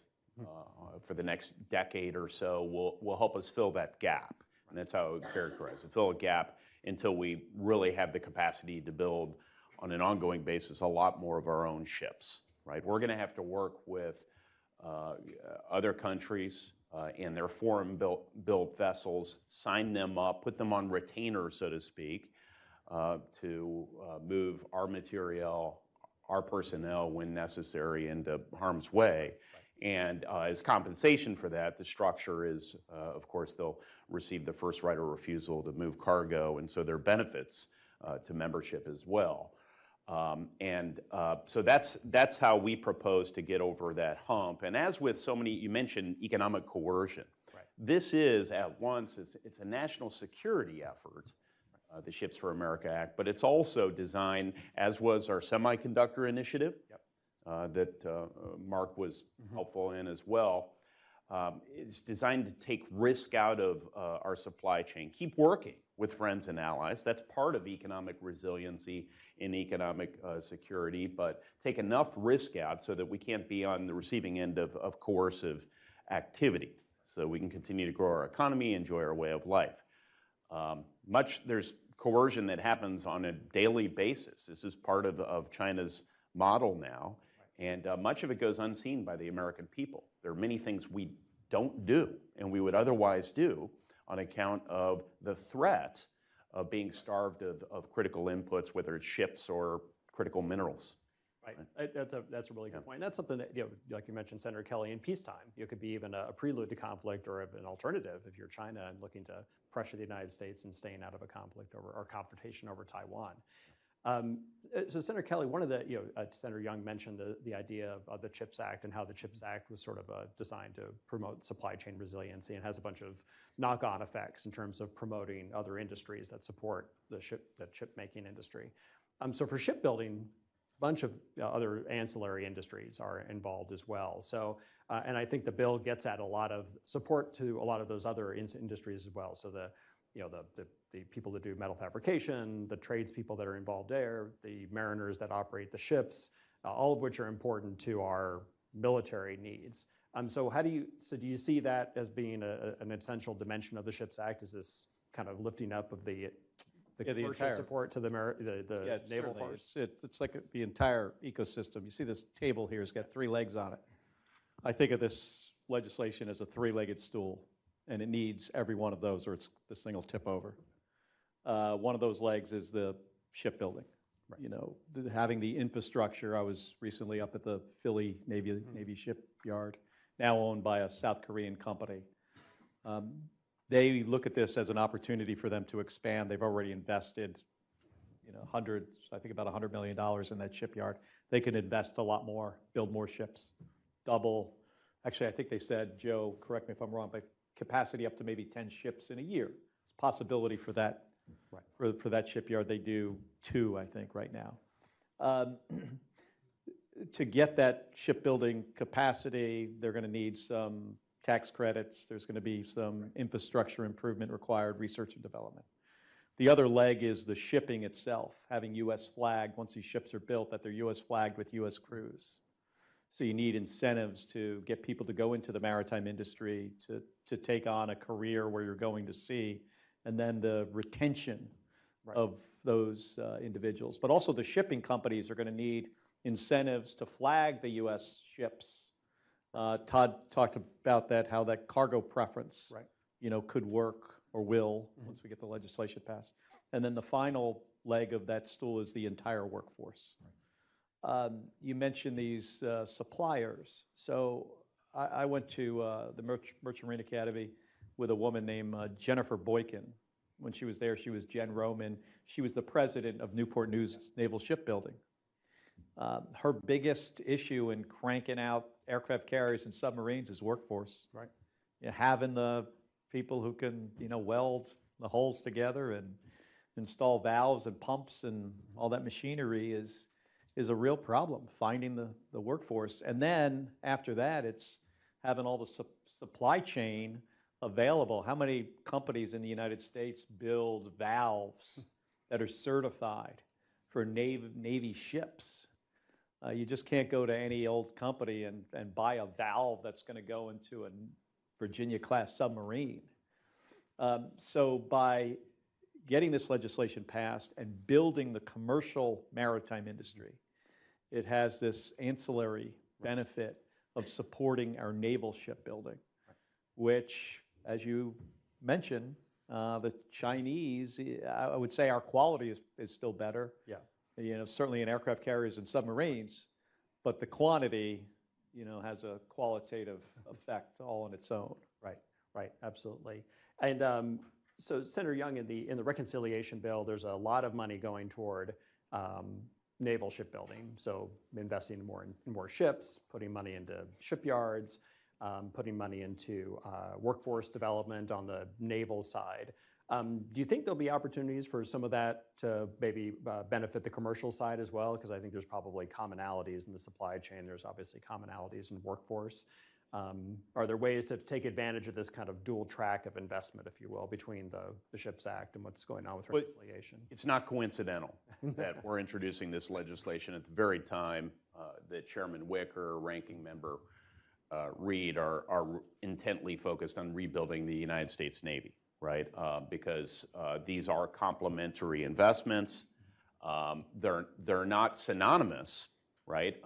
for the next decade or so will help us fill that gap. And that's how I would characterize it, fill a gap until we really have the capacity to build on an ongoing basis a lot more of our own ships, right? We're going to have to work with other countries and their foreign-built vessels, sign them up, put them on retainer, so to speak, to move our material, our personnel, when necessary, into harm's way. And as compensation for that, the structure is, of course, they'll receive the first right of refusal to move cargo, and so there are benefits to membership as well. So that's how we propose to get over that hump. And as with so many, you mentioned economic coercion. Right. This is at once, it's a national security effort, the Ships for America Act, but it's also designed, as was our semiconductor initiative, Yep. that Mark was helpful in as well. It's designed to take risk out of our supply chain, keep working with friends and allies. That's part of economic resiliency and economic security, but take enough risk out so that we can't be on the receiving end of coercive activity, so we can continue to grow our economy, enjoy our way of life. There's coercion that happens on a daily basis. This is part of China's model now, and much of it goes unseen by the American people. There are many things we don't do and we would otherwise do on account of the threat of being starved of critical inputs, whether it's ships or critical minerals. Right. That's a really good point. That's something that, like you mentioned, Senator Kelly, in peacetime, it could be even a prelude to conflict or an alternative if you're China and looking to pressure the United States and staying out of a conflict or confrontation over Taiwan. So Senator Kelly, one of the, Senator Young mentioned the idea of the CHIPS Act and how the CHIPS Act was sort of designed to promote supply chain resiliency and has a bunch of knock-on effects in terms of promoting other industries that support the chip making industry. So for shipbuilding, a bunch of other ancillary industries are involved as well. So, and I think the bill gets at a lot of support to a lot of those other industries as well. So the people that do metal fabrication, the tradespeople that are involved there, the mariners that operate the ships, all of which are important to our military needs. So do you see that as being an essential dimension of the CHIPS Act? Is this kind of lifting up of the commercial support to the naval force? It's like the entire ecosystem. You see this table here has got 3 legs on it. I think of this legislation as a 3-legged stool, and it needs every one of those or this thing will tip over. One of those legs is the shipbuilding. Right. Having the infrastructure. I was recently up at the Philly Navy shipyard, now owned by a South Korean company. They look at this as an opportunity for them to expand. They've already invested, hundreds, I think about $100 million in that shipyard. They can invest a lot more, build more ships, double. Actually, I think they said, Joe, correct me if I'm wrong, but capacity up to maybe 10 ships in a year. It's a possibility for that. Right. For that shipyard. They do 2, I think, right now. To get that shipbuilding capacity, they're going to need some tax credits. There's going to be some infrastructure improvement required, research and development. The other leg is the shipping itself, having U.S. flagged, once these ships are built, that they're U.S. flagged with U.S. crews. So you need incentives to get people to go into the maritime industry, to take on a career where you're going to sea, and then the retention of those individuals. But also the shipping companies are going to need incentives to flag the U.S. ships. Todd talked about that, how that cargo preference could work or will once we get the legislation passed. And then the final leg of that stool is the entire workforce. You mentioned these suppliers. So I went to the Merchant Marine Academy with a woman named Jennifer Boykin. When she was there, she was Jen Roman. She was the president of Newport News Naval Shipbuilding. Her biggest issue in cranking out aircraft carriers and submarines is workforce. Right. Having the people who can, weld the hulls together and install valves and pumps and all that machinery is a real problem, finding the workforce. And then after that, it's having all the supply chain available. How many companies in the United States build valves that are certified for Navy ships? You just can't go to any old company and buy a valve that's going to go into a Virginia-class submarine. So by getting this legislation passed and building the commercial maritime industry, it has this ancillary benefit of supporting our naval shipbuilding. which, as you mentioned, the Chinese, I would say our quality is still better. Yeah. Certainly in aircraft carriers and submarines, but the quantity, has a qualitative effect all on its own. Right, absolutely. And so, Senator Young, in the reconciliation bill, there's a lot of money going toward naval shipbuilding. So investing in more ships, putting money into shipyards, putting money into workforce development on the naval side. Do you think there'll be opportunities for some of that to maybe benefit the commercial side as well? Because I think there's probably commonalities in the supply chain. There's obviously commonalities in workforce. Are there ways to take advantage of this kind of dual track of investment, if you will, between the SHIPS Act and what's going on with reconciliation? It's not coincidental that we're introducing this legislation at the very time that Chairman Wicker, Ranking Member Reid are intently focused on rebuilding the United States Navy, right? Because these are complementary investments. They're not synonymous, right?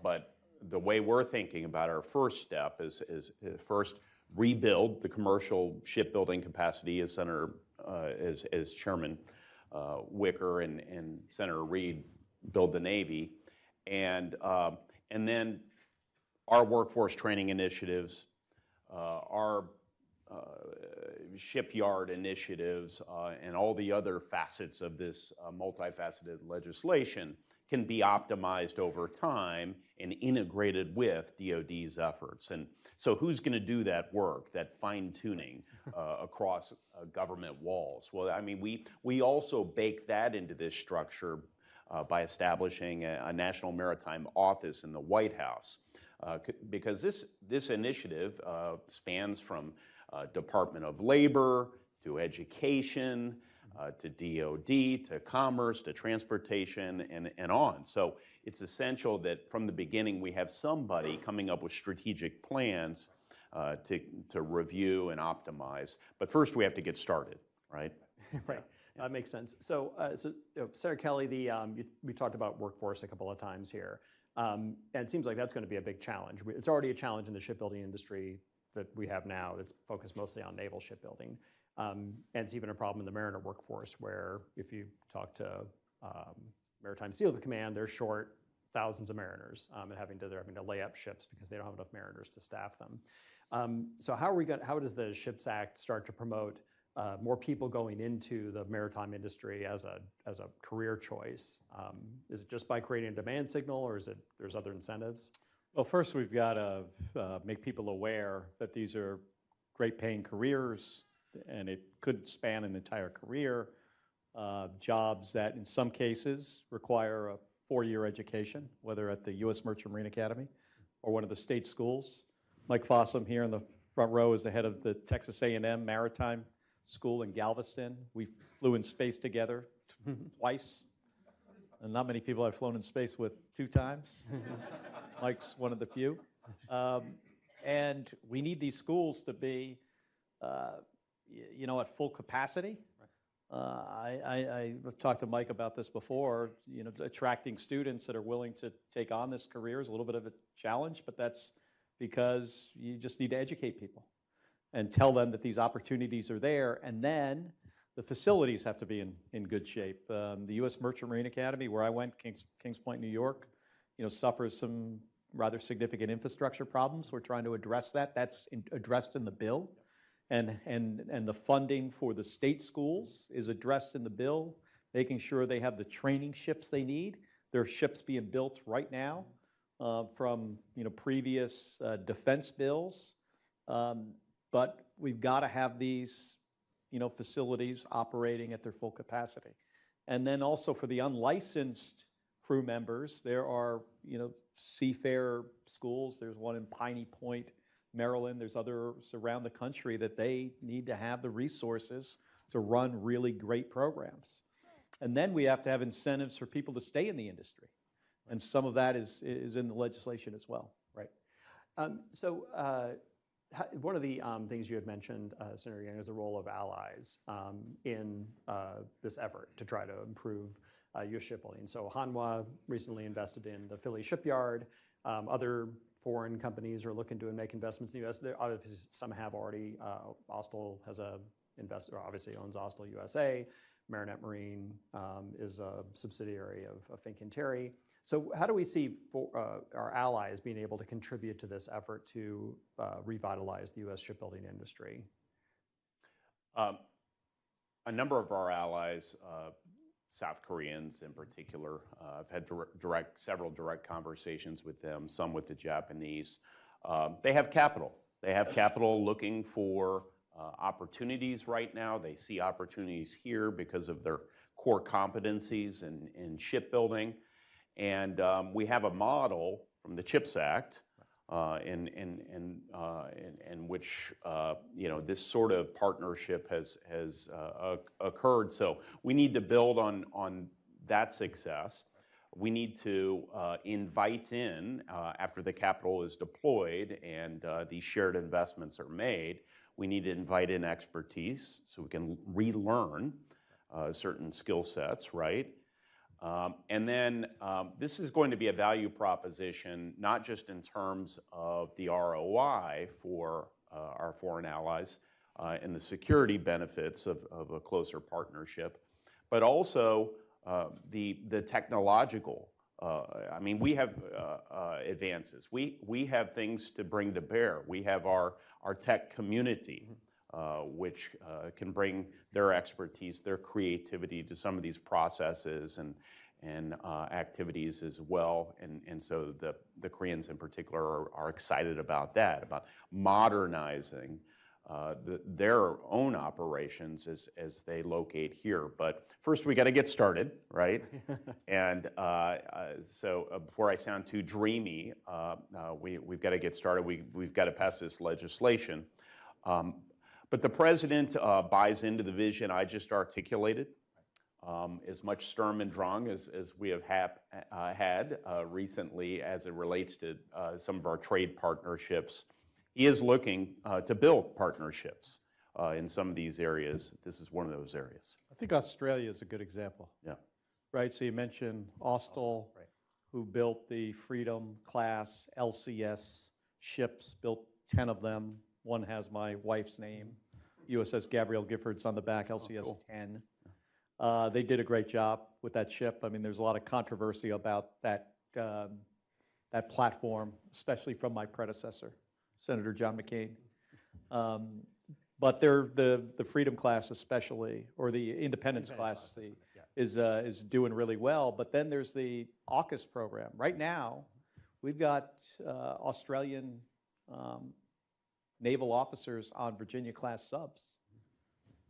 But the way we're thinking about our first step is first rebuild the commercial shipbuilding capacity as Chairman Wicker and Senator Reid build the Navy, and then our workforce training initiatives, our shipyard initiatives, and all the other facets of this multifaceted legislation can be optimized over time and integrated with DoD's efforts. And so who's going to do that work, that fine-tuning across government walls? Well, I mean, we also bake that into this structure by establishing a National Maritime Office in the White House, because this initiative spans from Department of Labor to education, to DoD, to commerce, to transportation, and on. So it's essential that from the beginning we have somebody coming up with strategic plans to review and optimize. But first we have to get started, right? Right. That makes sense. So, Senator Kelly, we talked about workforce a couple of times here, and it seems like that's going to be a big challenge. It's already a challenge in the shipbuilding industry that we have now that's focused mostly on naval shipbuilding. And it's even a problem in the mariner workforce, where if you talk to Maritime SEAL Command, they're short thousands of mariners, and they're having to lay up ships because they don't have enough mariners to staff them. So how does the SHIPS Act start to promote more people going into the maritime industry as a career choice? Is it just by creating a demand signal, or there's other incentives? Well, first we've got to make people aware that these are great paying careers, and it could span an entire career. Jobs that in some cases require a 4-year education, whether at the U.S. Merchant Marine Academy or one of the state schools. Mike Fossum here in the front row is the head of the Texas A&M Maritime School in Galveston. We flew in space together twice, and not many people I've flown in space with 2 times. Mike's one of the few. And we need these schools to be at full capacity. I've talked to Mike about this before. Attracting students that are willing to take on this career is a little bit of a challenge, but that's because you just need to educate people and tell them that these opportunities are there. And then the facilities have to be in good shape. The U.S. Merchant Marine Academy, where I went, Kings Point, New York, suffers some rather significant infrastructure problems. We're trying to address that. That's addressed in the bill. And the funding for the state schools is addressed in the bill, making sure they have the training ships they need. There are ships being built right now from previous defense bills, but we've got to have these facilities operating at their full capacity. And then also for the unlicensed crew members, there are seafarer schools. There's one in Piney Point, Maryland. There's others around the country that they need to have the resources to run really great programs. And then we have to have incentives for people to stay in the industry. And some of that is in the legislation as well. Right. One of the things you had mentioned, Senator Young, is the role of allies in this effort to try to improve U.S. shipbuilding. So Hanwha recently invested in the Philly shipyard. Other foreign companies are looking to make investments in the U.S. There, obviously, some have already. Austal has a investor, obviously owns Austal USA. Marinette Marine is a subsidiary of Fincantieri. So how do we see our allies being able to contribute to this effort to revitalize the U.S. shipbuilding industry? A number of our allies, South Koreans in particular, I've had several direct conversations with them, some with the Japanese. They have capital. They have capital looking for opportunities right now. They see opportunities here because of their core competencies in shipbuilding. And we have a model from the CHIPS Act in which this sort of partnership has occurred. So we need to build on that success. We need to invite in, after the capital is deployed and these shared investments are made, we need to invite in expertise so we can relearn certain skill sets, right? And then this is going to be a value proposition, not just in terms of the ROI for our foreign allies and the security benefits of a closer partnership, but also the technological. I mean, we have advances. We have things to bring to bear. We have our tech community, which can bring their expertise, their creativity to some of these processes and activities as well. And so the Koreans in particular are excited about that, about modernizing their own operations as they locate here. But first, we got to get started, right? And so before I sound too dreamy, we've got to get started. We've got to pass this legislation. But the president buys into the vision I just articulated. As much Sturm and Drang as we have had recently as it relates to some of our trade partnerships, he is looking to build partnerships in some of these areas. This is one of those areas. I think Australia is a good example. Yeah. Right, so you mentioned Austal, Right. who built the Freedom class LCS ships, built 10 of them. One has my wife's name. USS Gabrielle Giffords on the back, LCS cool. 10. They did a great job with that ship. I mean, there's a lot of controversy about that platform, especially from my predecessor, Senator John McCain. But the Freedom class especially, or the Independence class, is doing really well. But then there's the AUKUS program. Right now, we've got Australian naval officers on Virginia-class subs,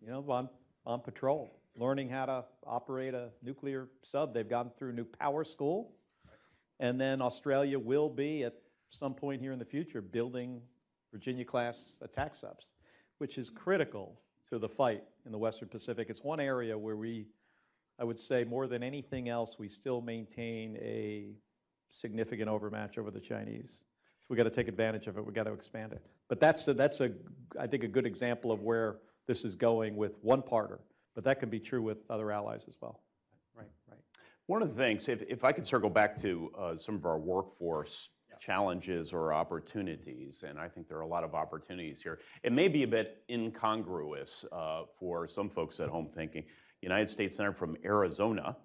on patrol, learning how to operate a nuclear sub. They've gone through new power school. And then Australia will be, at some point here in the future, building Virginia-class attack subs, which is critical to the fight in the Western Pacific. It's one area where I would say more than anything else, we still maintain a significant overmatch over the Chinese. So we got to take advantage of it. We got to expand it. But that's I think a good example of where this is going with one partner. But that can be true with other allies as well. Right. One of the things, if I could circle back to some of our workforce challenges or opportunities, and I think there are a lot of opportunities here. It may be a bit incongruous for some folks at home thinking, United States Senator from Arizona,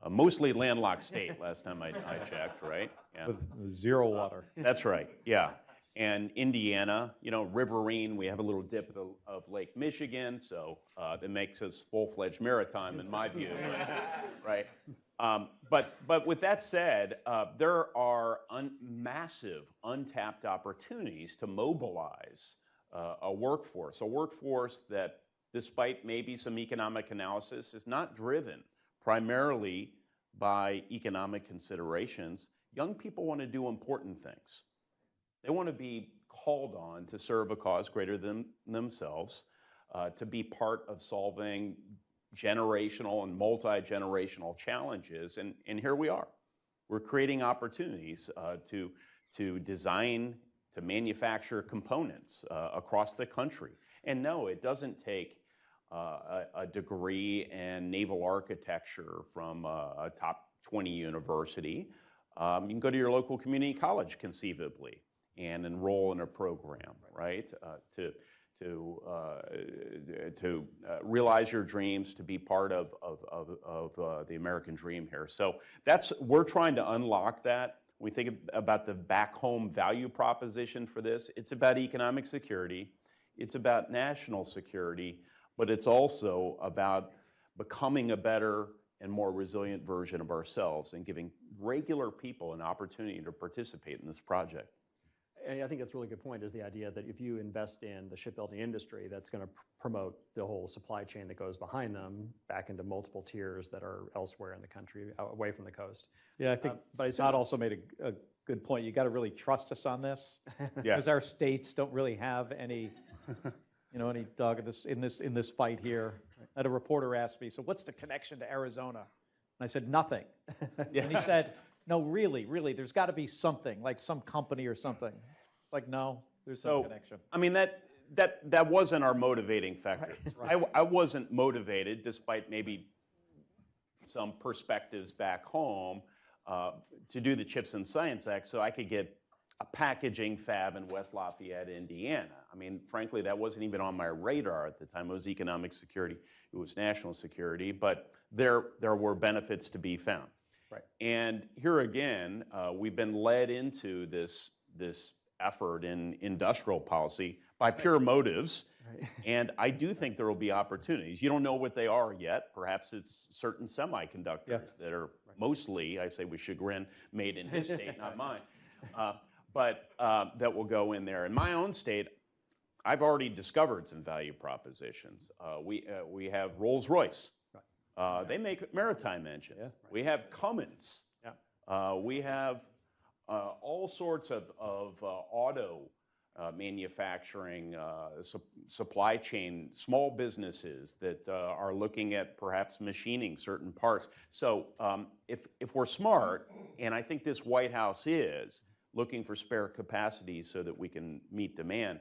a mostly landlocked state last time I checked, right? Yeah. With zero water. That's right, yeah. And Indiana, riverine, we have a little dip of Lake Michigan, so that makes us full-fledged maritime in my view, right? But with that said, there are massive untapped opportunities to mobilize a workforce that, despite maybe some economic analysis, is not driven primarily by economic considerations. Young people want to do important things. They want to be called on to serve a cause greater than themselves, to be part of solving generational and multi-generational challenges. And here we are. We're creating opportunities to design, to manufacture components across the country. And no, it doesn't take a degree in naval architecture from a top 20 university. You can go to your local community college conceivably and enroll in a program, right? To realize your dreams, to be part of the American dream here. So we're trying to unlock that. We think about the back home value proposition for this. It's about economic security. It's about national security, but it's also about becoming a better and more resilient version of ourselves and giving regular people an opportunity to participate in this project. And I think that's a really good point, is the idea that if you invest in the shipbuilding industry, that's going to promote the whole supply chain that goes behind them back into multiple tiers that are elsewhere in the country, away from the coast. Yeah, I think Todd also made a good point. You got to really trust us on this, Yeah. because our states don't really have any, any dog in this fight here. I had a reporter ask me, so what's the connection to Arizona? And I said, nothing. And he said, no, really, there's got to be something, like some company or something. It's like, no, there's no connection. I mean, that wasn't our motivating factor. Right. I wasn't motivated, despite maybe some perspectives back home, to do the Chips and Science Act so I could get a packaging fab in West Lafayette, Indiana. I mean, frankly, that wasn't even on my radar at the time. It was economic security. It was national security. But there were benefits to be found. Right. And here again, we've been led into this effort in industrial policy by pure motives. Right. And I do think there will be opportunities. You don't know what they are yet. Perhaps it's certain semiconductors that are mostly, I say with chagrin, made in his state, not mine. But that will go in there. In my own state, I've already discovered some value propositions. We have Rolls-Royce. They make maritime engines. Yeah. We have Cummins. Yeah. We have all sorts of auto manufacturing, supply chain, small businesses that are looking at perhaps machining certain parts. So if we're smart, and I think this White House is looking for spare capacity so that we can meet demand,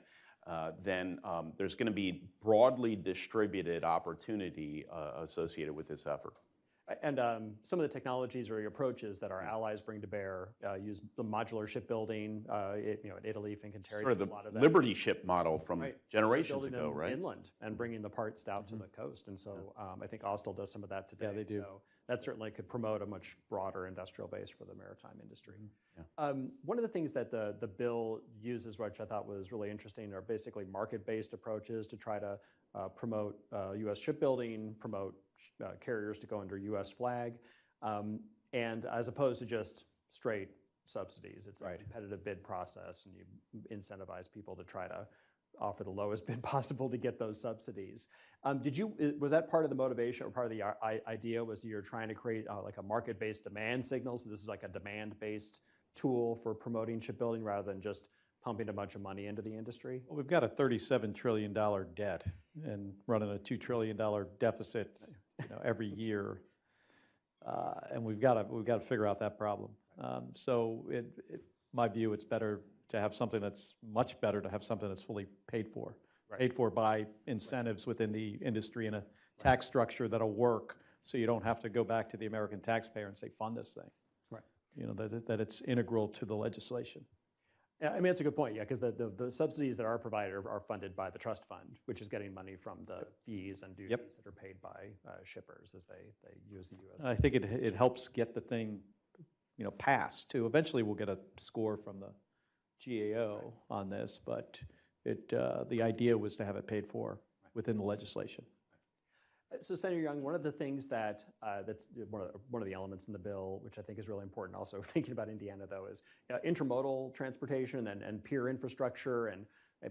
then there's going to be broadly distributed opportunity associated with this effort. And some of the technologies or approaches that our allies bring to bear use the modular shipbuilding. Italy, Fincantieri, Sort of does the a lot of that. Liberty ship model from generations Building ago, them right? inland and bringing the parts down to the coast. And so I think Austal does some of that today. Yeah, they do. So that certainly could promote a much broader industrial base for the maritime industry. Yeah. One of the things that the bill uses, which I thought was really interesting, are basically market-based approaches to try to promote U.S. shipbuilding, promote carriers to go under U.S. flag, and as opposed to just straight subsidies. It's a competitive bid process, and you incentivize people to try to offer the lowest bid possible to get those subsidies. Was that part of the motivation or part of the idea, was you're trying to create like a market-based demand signal? So this is like a demand-based tool for promoting shipbuilding rather than just pumping a bunch of money into the industry? Well, we've got a $37 trillion debt and running a $2 trillion deficit, every year, and we've got to figure out that problem. So, my view, it's better to have something that's much better to have something that's fully paid for, paid for by incentives within the industry and a tax structure that'll work, so you don't have to go back to the American taxpayer and say, fund this thing. Right. That it's integral to the legislation. Yeah, I mean, that's a good point, yeah, because the subsidies that are provided are funded by the trust fund, which is getting money from the fees and duties that are paid by shippers as they use the U.S. I think it helps get the thing, passed, too. Eventually, we'll get a score from the GAO on this, but the idea was to have it paid for within the legislation. So, Senator Young, one of the things that's one of the elements in the bill, which I think is really important, also thinking about Indiana, though, is intermodal transportation and pier infrastructure and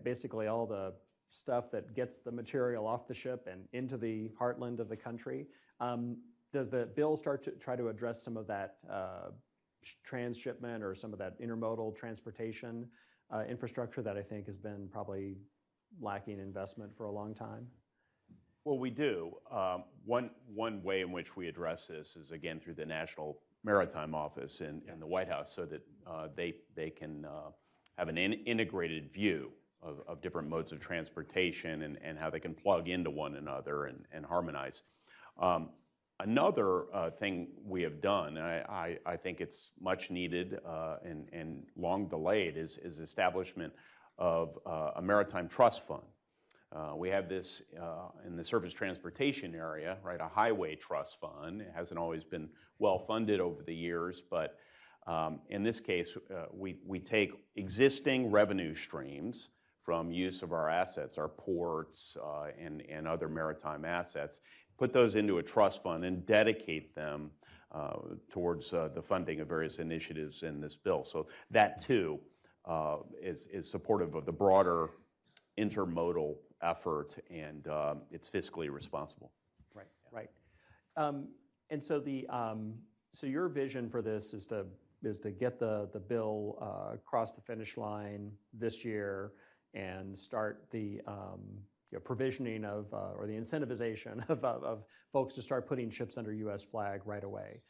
basically all the stuff that gets the material off the ship and into the heartland of the country. Does the bill start to try to address some of that transshipment or some of that intermodal transportation infrastructure that I think has been probably lacking investment for a long time? Well, we do. One way in which we address this is, again, through the National Maritime Office in the White House, so that they can have an integrated view of different modes of transportation and how they can plug into one another and harmonize. Another thing we have done, and I think it's much needed and long delayed, is establishment of a maritime trust fund. We have this in the surface transportation area, right? A highway trust fund. It hasn't always been well funded over the years, but in this case, we take existing revenue streams from use of our assets, our ports and other maritime assets, put those into a trust fund and dedicate them towards the funding of various initiatives in this bill. So that too is supportive of the broader intermodal effort, and it's fiscally responsible. Right, right. And so so your vision for this is to get the bill across the finish line this year and start the provisioning of or the incentivization of folks to start putting ships under U.S. flag right away.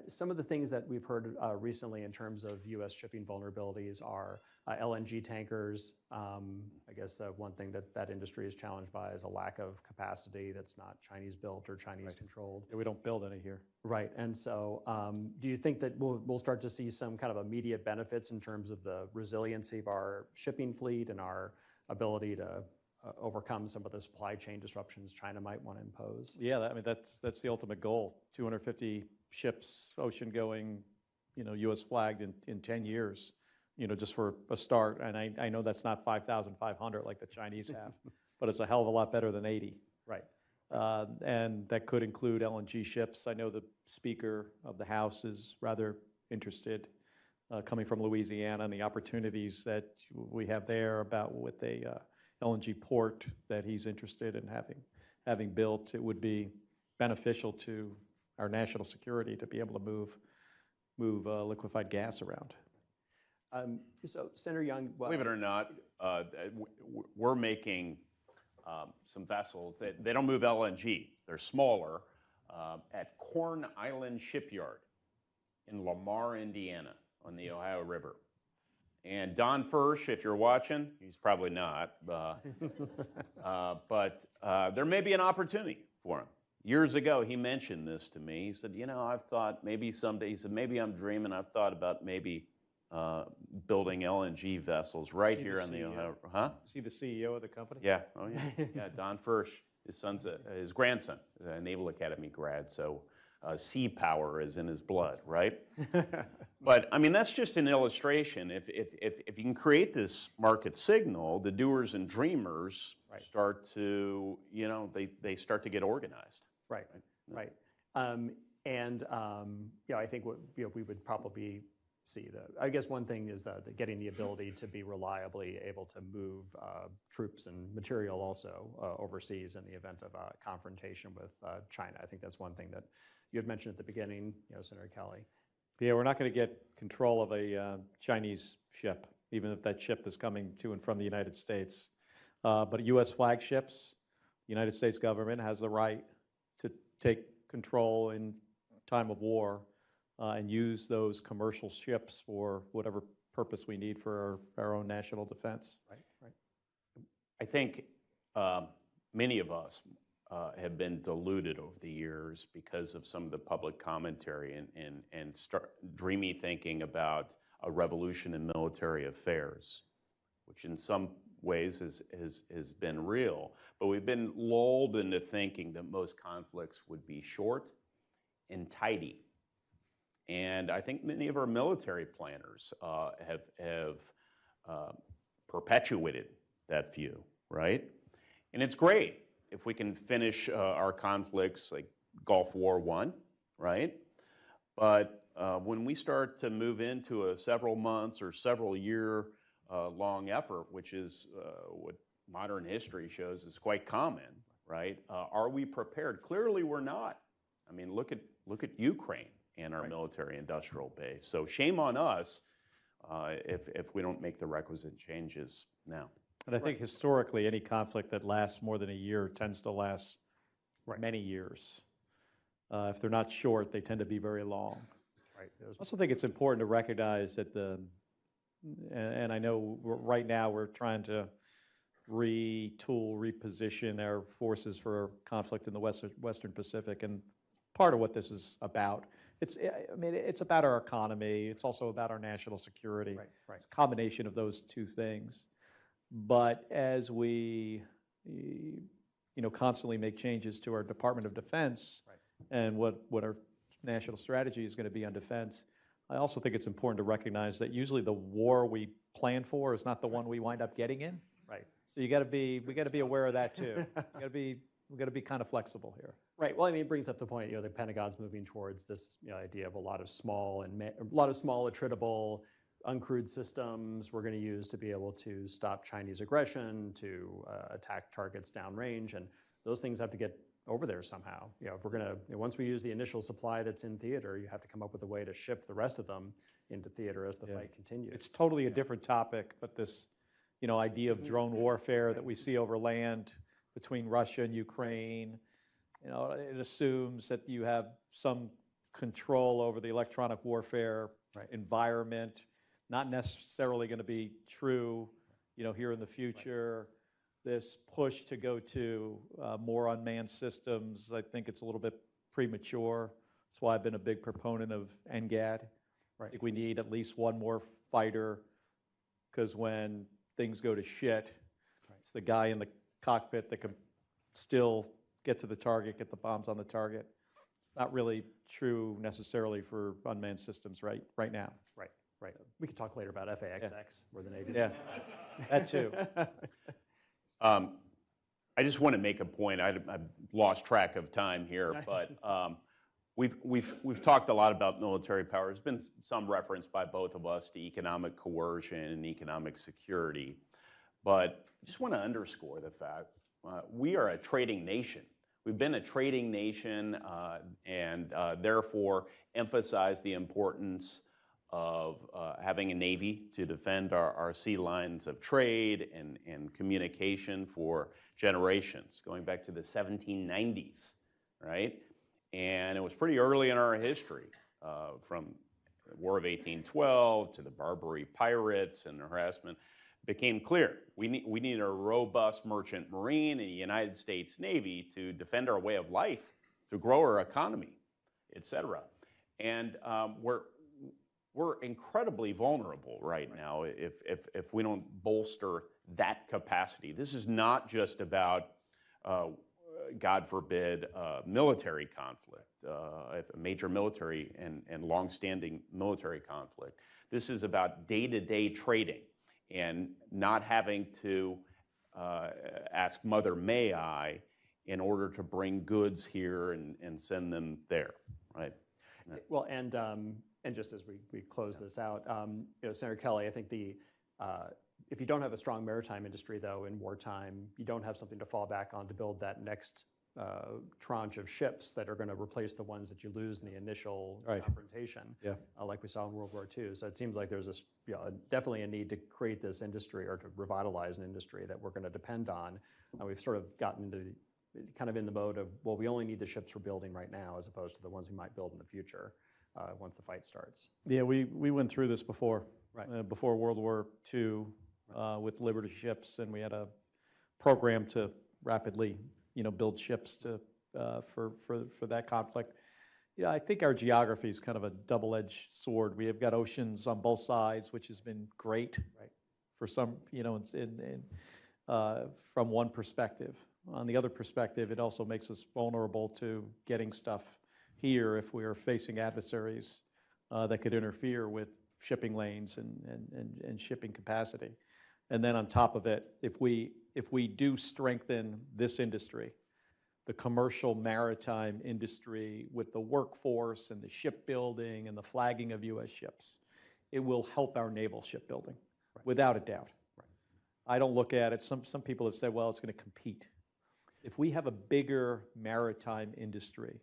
Some of the things that we've heard recently in terms of U.S. shipping vulnerabilities are LNG tankers. I guess one thing that industry is challenged by is a lack of capacity that's not Chinese built or Chinese controlled. Yeah, we don't build any here. Right, and so do you think that we'll start to see some kind of immediate benefits in terms of the resiliency of our shipping fleet and our ability to overcome some of the supply chain disruptions China might want to impose? Yeah, I mean that's the ultimate goal. 250 ships, ocean going, U.S. flagged in 10 years, just for a start. And I know that's not 5,500 like the Chinese have, but it's a hell of a lot better than 80. Right. And that could include LNG ships. I know the Speaker of the House is rather interested, coming from Louisiana, and the opportunities that we have there with a LNG port that he's interested in having built. It would be beneficial to our national security to be able to move liquefied gas around. So, Senator Young, believe it or not, we're making some vessels that they don't move LNG. They're smaller at Corn Island Shipyard in Lamar, Indiana, on the Ohio River. And Don Fursh, if you're watching, he's probably not, but there may be an opportunity for him. Years ago, he mentioned this to me. He said, I've thought maybe someday, he said, maybe I'm dreaming, I've thought about maybe building LNG vessels right here on the Ohio. Huh? Is he the CEO of the company? Yeah, oh yeah, yeah, Don Fursh. His grandson is a Naval Academy grad, so sea power is in his blood, right? But I mean, that's just an illustration. If you can create this market signal, the doers and dreamers start to, they start to get organized. Right, right. I think what we would probably see I guess one thing is getting the ability to be reliably able to move troops and material also overseas in the event of a confrontation with China. I think that's one thing that you had mentioned at the beginning, Senator Kelly. Yeah, we're not going to get control of a Chinese ship, even if that ship is coming to and from the United States. But U.S. flagships, the United States government has the right to take control in time of war and use those commercial ships for whatever purpose we need for our own national defense. Right, right. I think many of us have been deluded over the years because of some of the public commentary and dreamy thinking about a revolution in military affairs, which in some ways has been real. But we've been lulled into thinking that most conflicts would be short and tidy. And I think many of our military planners have perpetuated that view, right? And it's great if we can finish our conflicts like Gulf War I, right? But when we start to move into a several months or several year long effort, which is what modern history shows is quite common, right? Are we prepared? Clearly we're not. I mean, look at Ukraine and our military industrial base. So shame on us if we don't make the requisite changes now. And I think historically, any conflict that lasts more than a year tends to last many years. If they're not short, they tend to be very long. Right. I also think it's important to recognize that and I know right now we're trying to retool, reposition our forces for conflict in the Western Pacific. And part of what this is about, it's about our economy. It's also about our national security. Right. It's a combination of those two things. But as we, constantly make changes to our Department of Defense and what our national strategy is going to be on defense, I also think it's important to recognize that usually the war we plan for is not the one we wind up getting in. Right. So we got to be aware of that too. We got to be kind of flexible here. Right. Well, I mean, it brings up the point. The Pentagon's moving towards this idea of a lot of small, attritable, uncrewed systems we're going to use to be able to stop Chinese aggression, to attack targets downrange, and those things have to get over there somehow. If we're going to, once we use the initial supply that's in theater, you have to come up with a way to ship the rest of them into theater as the fight continues. It's totally a different topic, but this, idea of drone warfare that we see over land between Russia and Ukraine, it assumes that you have some control over the electronic warfare environment. Not necessarily going to be true, here in the future. This push to go to more unmanned systems, I think it's a little bit premature. That's why I've been a big proponent of NGAD. I think we need at least one more fighter, because when things go to shit, it's the guy in the cockpit that can still get to the target, get the bombs on the target. It's not really true necessarily for unmanned systems right now. Right. We could talk later about FAXX, where the Navy's. Yeah, that too. I just want to make a point. I've lost track of time here, but we've talked a lot about military power. There's been some reference by both of us to economic coercion and economic security, but I just want to underscore the fact we are a trading nation. We've been a trading nation and therefore emphasize the importance of having a Navy to defend our sea lines of trade and communication for generations, going back to the 1790s, right? And it was pretty early in our history, from the War of 1812 to the Barbary pirates and the harassment. Became clear we need a robust merchant marine and a United States Navy to defend our way of life, to grow our economy, et cetera. And we're incredibly vulnerable right now if we don't bolster that capacity. This is not just about, God forbid, military conflict, a major military and longstanding military conflict. This is about day-to-day trading and not having to ask Mother May I in order to bring goods here and send them there, right? Well, and just as we close this out, Senator Kelly, I think if you don't have a strong maritime industry, though, in wartime, you don't have something to fall back on to build that next tranche of ships that are going to replace the ones that you lose in the initial confrontation, like we saw in World War II. So it seems like there's definitely a need to create this industry or to revitalize an industry that we're going to depend on. We've sort of gotten into kind of in the mode of, well, we only need the ships we're building right now as opposed to the ones we might build in the future once the fight starts. Yeah, we went through this before, before World War II with Liberty ships, and we had a program to rapidly build ships for that conflict. Yeah, I think our geography is kind of a double-edged sword. We have got oceans on both sides, which has been great for some, from one perspective. On the other perspective, it also makes us vulnerable to getting stuff here if we are facing adversaries that could interfere with shipping lanes and shipping capacity. And then on top of it, if we do strengthen this industry, the commercial maritime industry with the workforce and the shipbuilding and the flagging of U.S. ships, it will help our naval shipbuilding, without a doubt. I don't look at it, some people have said, well, it's going to compete. If we have a bigger maritime industry,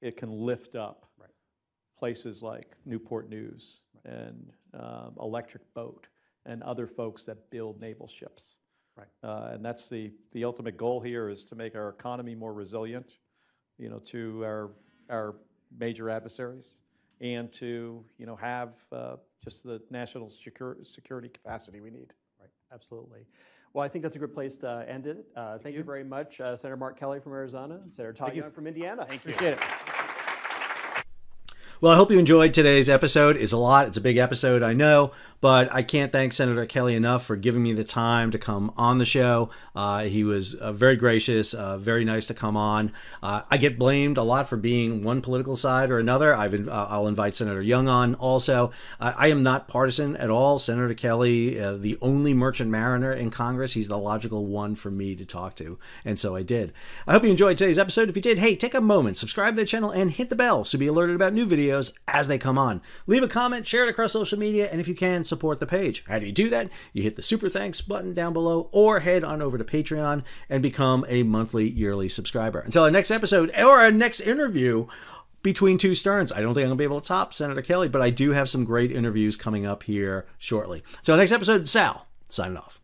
it can lift up places like Newport News and Electric Boat and other folks that build naval ships. And that's the ultimate goal here, is to make our economy more resilient, to our major adversaries, and to have just the national security capacity we need. Absolutely. Well, I think that's a good place to end it. Thank you very much, Senator Mark Kelly from Arizona, Senator Todd Young from Indiana. Thank you. Appreciate it. Well, I hope you enjoyed today's episode. It's a lot. It's a big episode, I know, but I can't thank Senator Kelly enough for giving me the time to come on the show. He was very gracious, very nice to come on. I get blamed a lot for being one political side or another. I'll invite Senator Young on also. I am not partisan at all. Senator Kelly, the only merchant mariner in Congress, he's the logical one for me to talk to, and so I did. I hope you enjoyed today's episode. If you did, hey, take a moment, subscribe to the channel, and hit the bell so be alerted about new videos as they come on. Leave a comment, share it across social media, and if you can, support the page. How do you do that? You hit the super thanks button down below or head on over to Patreon and become a monthly, yearly subscriber. Until our next episode or our next interview between two Sterns. I don't think I'm going to be able to top Senator Kelly, but I do have some great interviews coming up here shortly. Until next episode, Sal, signing off.